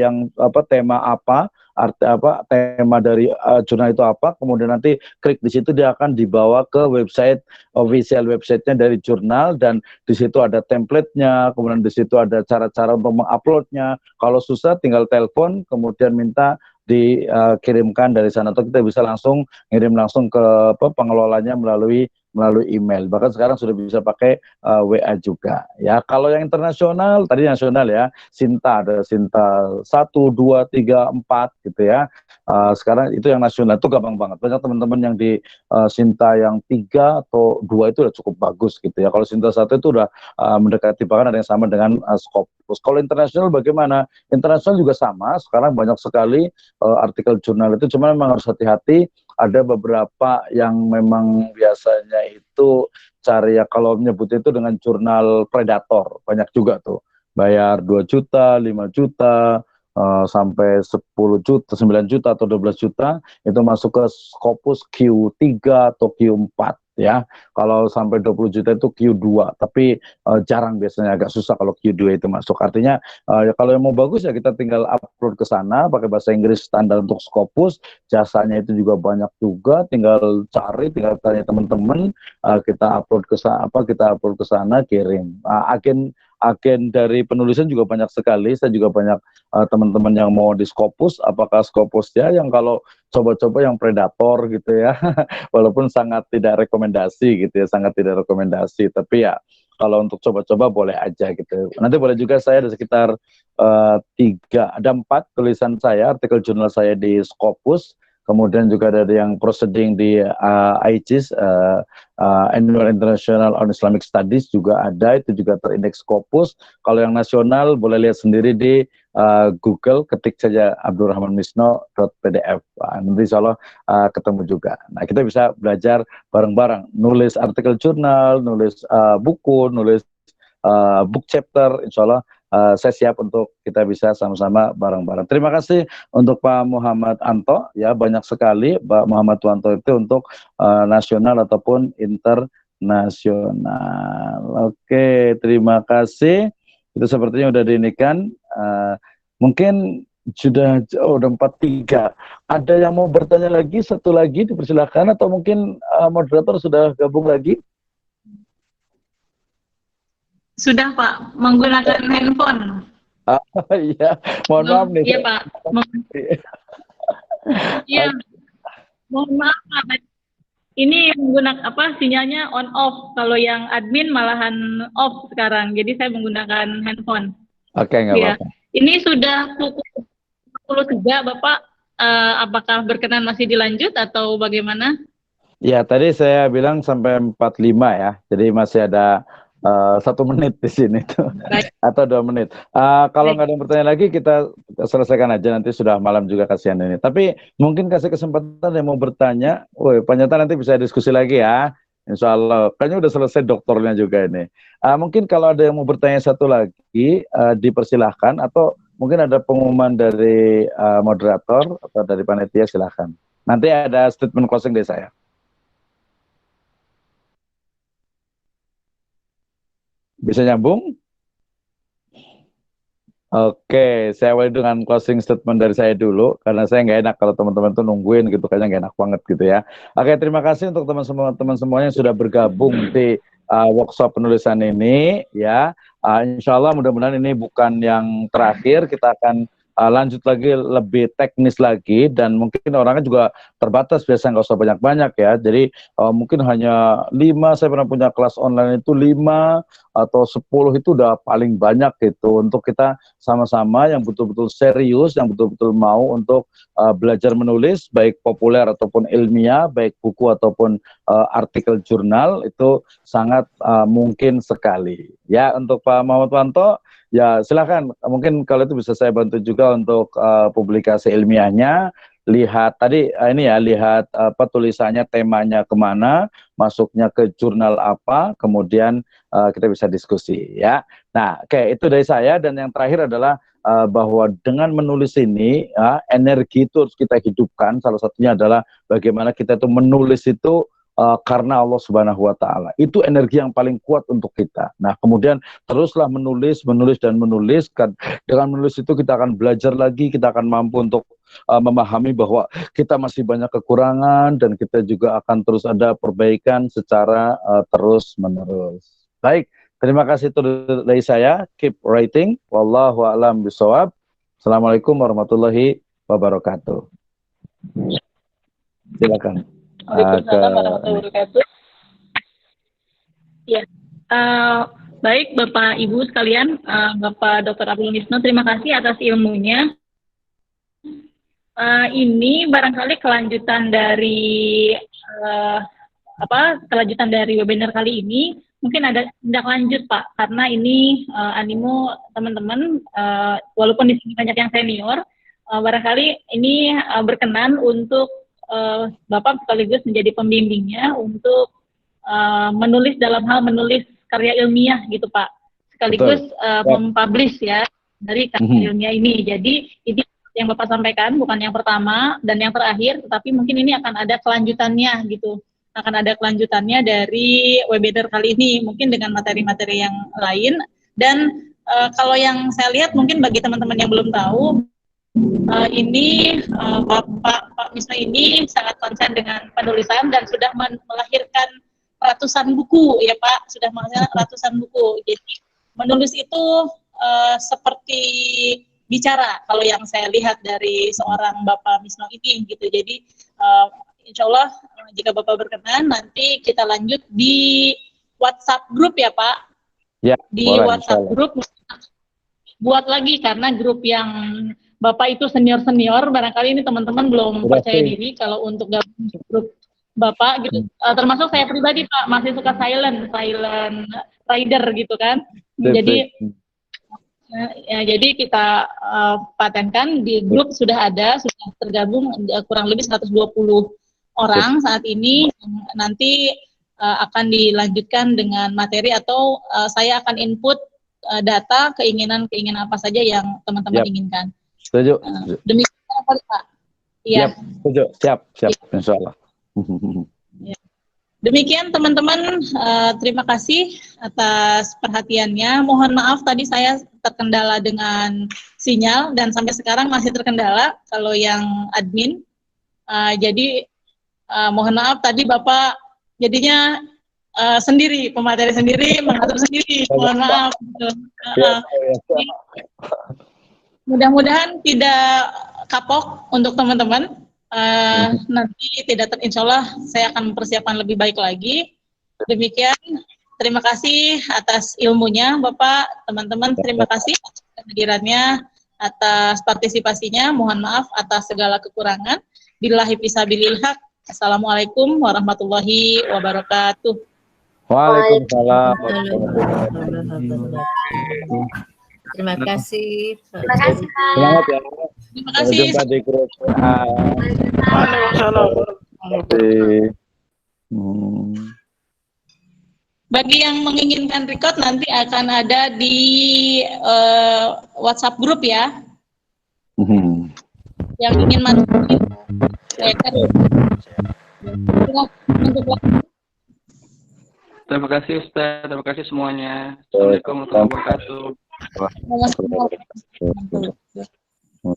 tema dari jurnal itu apa, kemudian nanti klik di situ, dia akan dibawa ke website, official websitenya dari jurnal, dan di situ ada template-nya, kemudian di situ ada cara-cara untuk menguploadnya. Kalau susah tinggal telepon, kemudian minta dikirimkan dari sana, atau kita bisa langsung ngirim langsung ke pengelolanya melalui email. Bahkan sekarang sudah bisa pakai WA juga. Ya, kalau yang internasional, tadi nasional ya, Sinta, ada Sinta 1, 2, 3, 4 gitu ya. Sekarang itu yang nasional, itu gampang banget. Banyak teman-teman yang di Sinta yang 3 atau 2 itu udah cukup bagus gitu ya. Kalau Sinta 1 itu udah mendekati, bahkan ada yang sama dengan Scopus. Kalau internasional bagaimana? Internasional juga sama, sekarang banyak sekali artikel jurnal itu, cuma memang harus hati-hati. Ada beberapa yang memang biasanya itu cari, ya kalau menyebut itu dengan jurnal predator, banyak juga tuh, bayar 2 juta, 5 juta, sampai 10 juta, 9 juta atau 12 juta, itu masuk ke Scopus Q3 atau Q4 ya. Kalau sampai 20 juta itu Q2, tapi jarang, biasanya agak susah kalau Q2 itu masuk. Artinya ya kalau yang mau bagus ya kita tinggal upload ke sana pakai bahasa Inggris standar untuk Scopus, jasanya itu juga banyak juga, tinggal cari, tinggal tanya teman-teman, kita upload ke sana, kirim. Agen dari penulisan juga banyak sekali. Saya juga banyak teman-teman yang mau di Scopus. Apakah Scopus ya yang kalau coba-coba yang predator gitu ya, walaupun sangat tidak rekomendasi gitu ya, sangat tidak rekomendasi. Tapi ya kalau untuk coba-coba boleh aja gitu. Nanti boleh juga, saya ada sekitar 4 tulisan saya, artikel jurnal saya di Scopus. Kemudian juga ada yang proceeding di IGIS, Annual International on Islamic Studies juga ada, itu juga terindeks Scopus. Kalau yang nasional boleh lihat sendiri di Google, ketik saja abdurrahmanmisno.pdf. Nanti insya Allah ketemu juga. Nah, kita bisa belajar bareng-bareng, nulis artikel jurnal, nulis buku, nulis book chapter, insya Allah saya siap untuk kita bisa sama-sama bareng-bareng. Terima kasih untuk Pak Muhammad Anto, ya banyak sekali Pak Muhammad Wanto itu untuk nasional ataupun internasional. Oke, terima kasih. Itu sepertinya udah diinikan. Mungkin sudah udah 43. Ada yang mau bertanya lagi? Satu lagi dipersilakan, atau mungkin moderator sudah gabung lagi? Sudah Pak, menggunakan handphone. Iya, mohon maaf nih. Iya Pak. Iya, mohon maaf Pak. Ini menggunakan sinyalnya on off. Kalau yang admin malahan off sekarang. Jadi saya menggunakan handphone. Oke, nggak ya. apa-apa. Ini sudah pukul 3, Bapak. Apakah berkenan masih dilanjut atau bagaimana? Ya, tadi saya bilang sampai 45 ya. Jadi masih ada 1 menit di sini tuh. Atau 2 menit. Kalau nggak ada yang bertanya lagi, kita selesaikan aja, nanti sudah malam juga, kasihan ini. Tapi mungkin kasih kesempatan yang mau bertanya. Ternyata nanti bisa diskusi lagi ya. Insya Allah. Kayaknya udah selesai doktornya juga ini. Mungkin kalau ada yang mau bertanya satu lagi, dipersilahkan. Atau mungkin ada pengumuman dari moderator atau dari panitia, silahkan. Nanti ada statement closing dari saya. Bisa nyambung? Oke, saya awali dengan closing statement dari saya dulu, karena saya nggak enak kalau teman-teman tuh nungguin gitu, kayaknya nggak enak banget gitu ya. Oke, terima kasih untuk teman-teman semuanya yang sudah bergabung di workshop penulisan ini ya. Insya Allah mudah-mudahan ini bukan yang terakhir, kita akan lanjut lagi lebih teknis lagi, dan mungkin orangnya juga terbatas, biasa nggak usah banyak-banyak ya. Jadi mungkin hanya 5, saya pernah punya kelas online itu 5 atau 10 itu udah paling banyak gitu, untuk kita sama-sama yang betul-betul serius, yang betul-betul mau untuk belajar menulis, baik populer ataupun ilmiah, baik buku ataupun artikel jurnal, itu sangat mungkin sekali. Ya, untuk Pak Muhammad Wanto, ya silakan, mungkin kalau itu bisa saya bantu juga untuk publikasi ilmiahnya. Lihat tadi ini ya, lihat tulisannya, temanya kemana, masuknya ke jurnal apa, kemudian kita bisa diskusi ya. Nah, oke, itu dari saya. Dan yang terakhir adalah bahwa dengan menulis ini energi itu harus kita hidupkan. Salah satunya adalah bagaimana kita itu menulis itu karena Allah Subhanahu wa Ta'ala. Itu energi yang paling kuat untuk kita. Nah, kemudian teruslah menulis dan menulis. Dengan menulis itu kita akan belajar lagi, kita akan mampu untuk memahami bahwa kita masih banyak kekurangan, dan kita juga akan terus ada perbaikan secara terus menerus. Baik, terima kasih dari saya. Keep writing. Wallahu a'lam bishawab. Assalamualaikum warahmatullahi wabarakatuh. Silakan. Waalaikumsalam warahmatullahi wabarakatuh. Ya, baik Bapak Ibu sekalian, Bapak Dr. Abdul Misno, terima kasih atas ilmunya. Ini barangkali kelanjutan dari webinar kali ini. Mungkin ada tindak lanjut Pak, karena ini animo teman-teman, walaupun di sini banyak yang senior, barangkali ini berkenan untuk Bapak sekaligus menjadi pembimbingnya untuk menulis dalam hal menulis karya ilmiah gitu Pak, sekaligus mempublish ya dari karya ilmiah ini. Jadi ini yang Bapak sampaikan bukan yang pertama dan yang terakhir, tetapi mungkin ini akan ada kelanjutannya gitu, akan ada kelanjutannya dari webinar kali ini, mungkin dengan materi-materi yang lain. Dan kalau yang saya lihat, mungkin bagi teman-teman yang belum tahu, ini Pak Misno ini sangat konsen dengan penulisan dan sudah melahirkan ratusan buku ya Pak, sudah melahirkan ratusan buku. Jadi menulis itu seperti bicara kalau yang saya lihat dari seorang Bapak Misno ini gitu. Jadi insya Allah jika Bapak berkenan, nanti kita lanjut di WhatsApp grup ya Pak. Ya, di boleh, WhatsApp grup buat lagi, karena grup yang Bapak itu senior-senior, barangkali ini teman-teman belum percaya diri kalau untuk gabung di grup Bapak gitu. Termasuk saya pribadi Pak, masih suka silent rider gitu kan. Jadi Jadi kita patenkan di grup sudah tergabung kurang lebih 120 orang saat ini. Nanti akan dilanjutkan dengan materi atau saya akan input data keinginan apa saja yang teman-teman inginkan. Setuju. Demikian Pak. Iya. Setuju. Siap. Insya Allah. Demikian teman-teman, terima kasih atas perhatiannya. Mohon maaf tadi saya terkendala dengan sinyal dan sampai sekarang masih terkendala kalau yang admin. Jadi mohon maaf tadi Bapak jadinya sendiri, pemateri sendiri, mengatur sendiri. Mohon maaf. Mudah-mudahan tidak kapok untuk teman-teman. Nanti insya Allah saya akan mempersiapkan lebih baik lagi. Demikian, terima kasih atas ilmunya Bapak, teman-teman, terima kasih atas kehadirannya, atas partisipasinya, mohon maaf atas segala kekurangan. Billahi fisabilil haq. Assalamualaikum warahmatullahi wabarakatuh. Waalaikumsalam. Terima kasih. Selamat ya. Terima kasih. Sampai jumpa di grup. Bagi yang menginginkan record nanti akan ada di WhatsApp grup ya. Yang ingin masuk Terima kasih Ustaz, terima kasih semuanya. Assalamualaikum warahmatullahi wabarakatuh.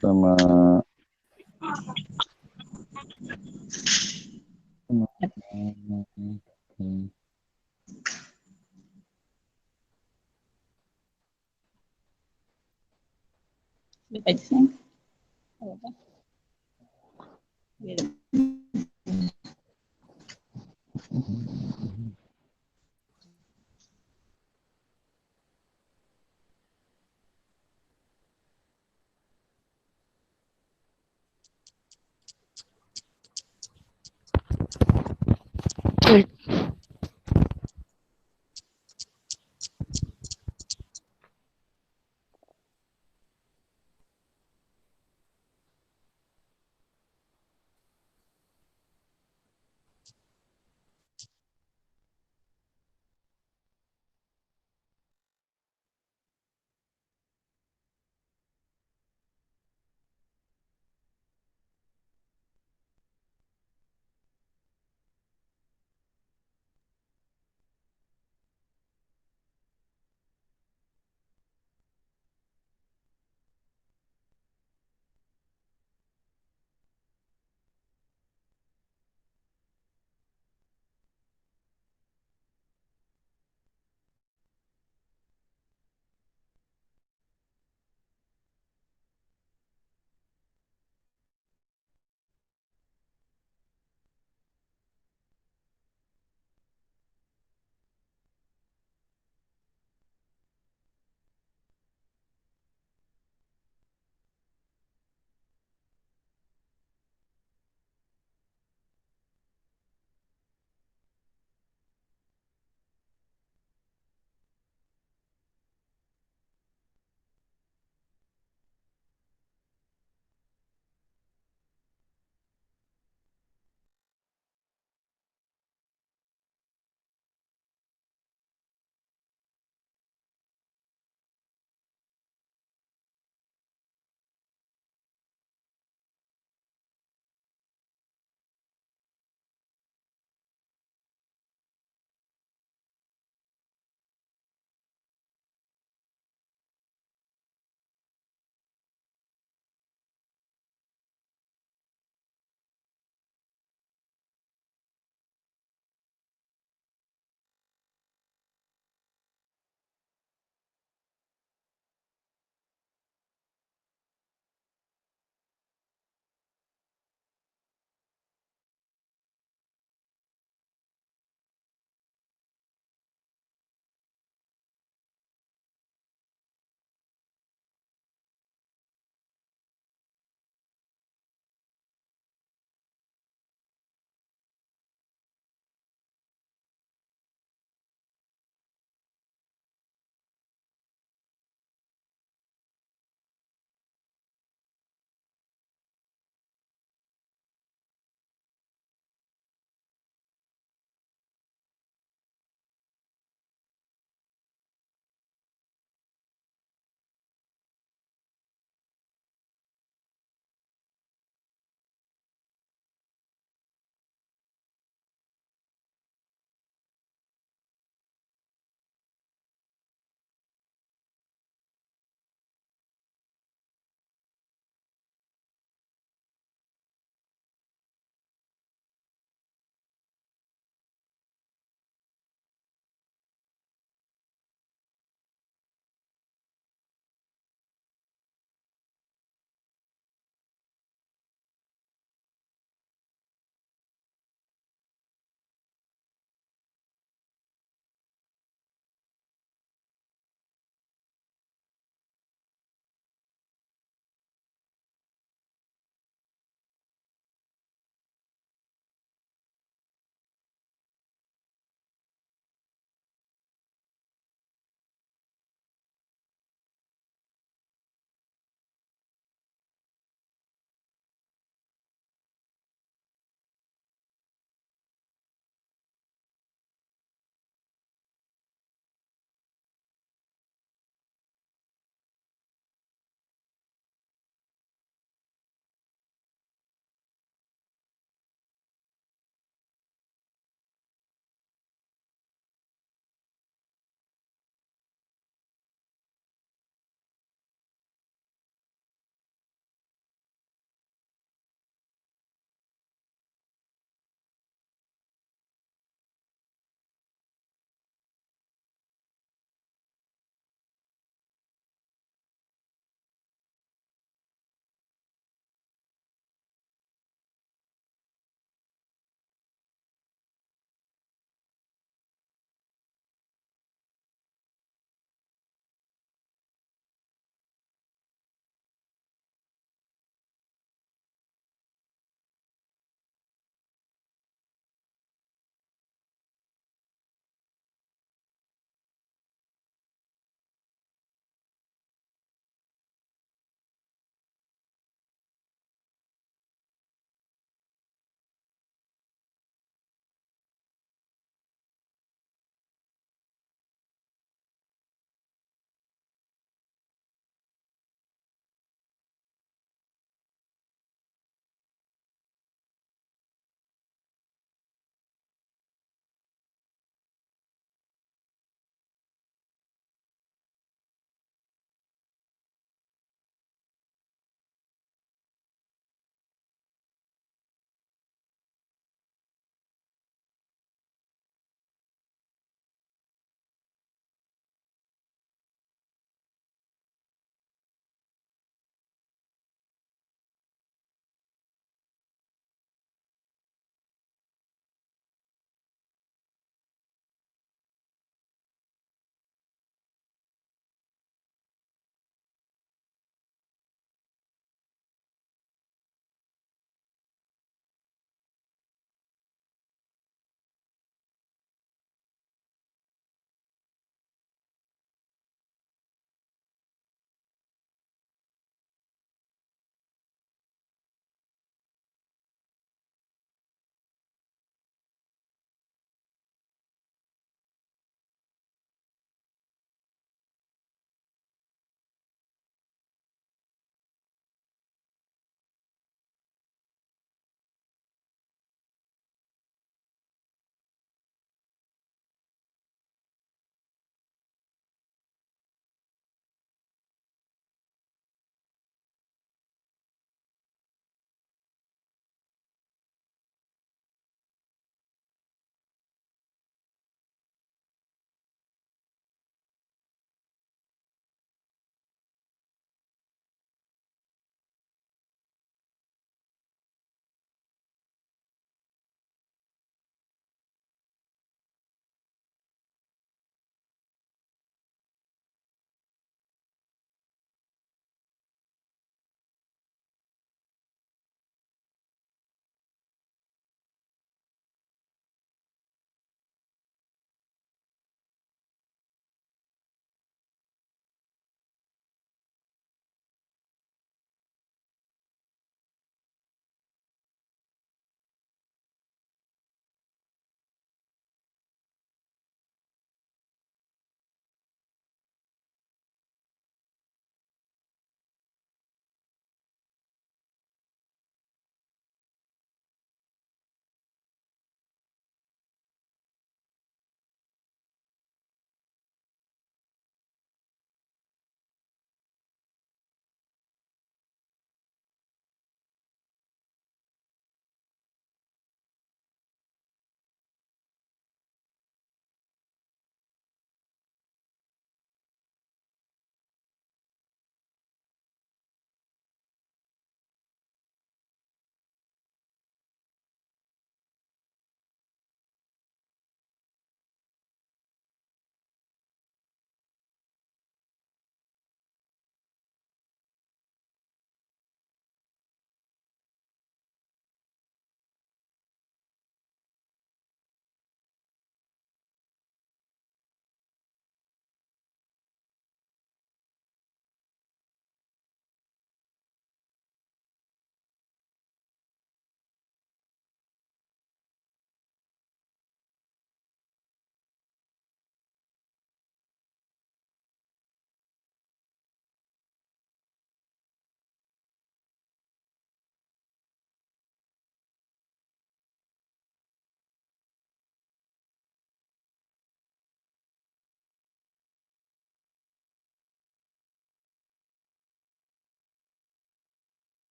Sama.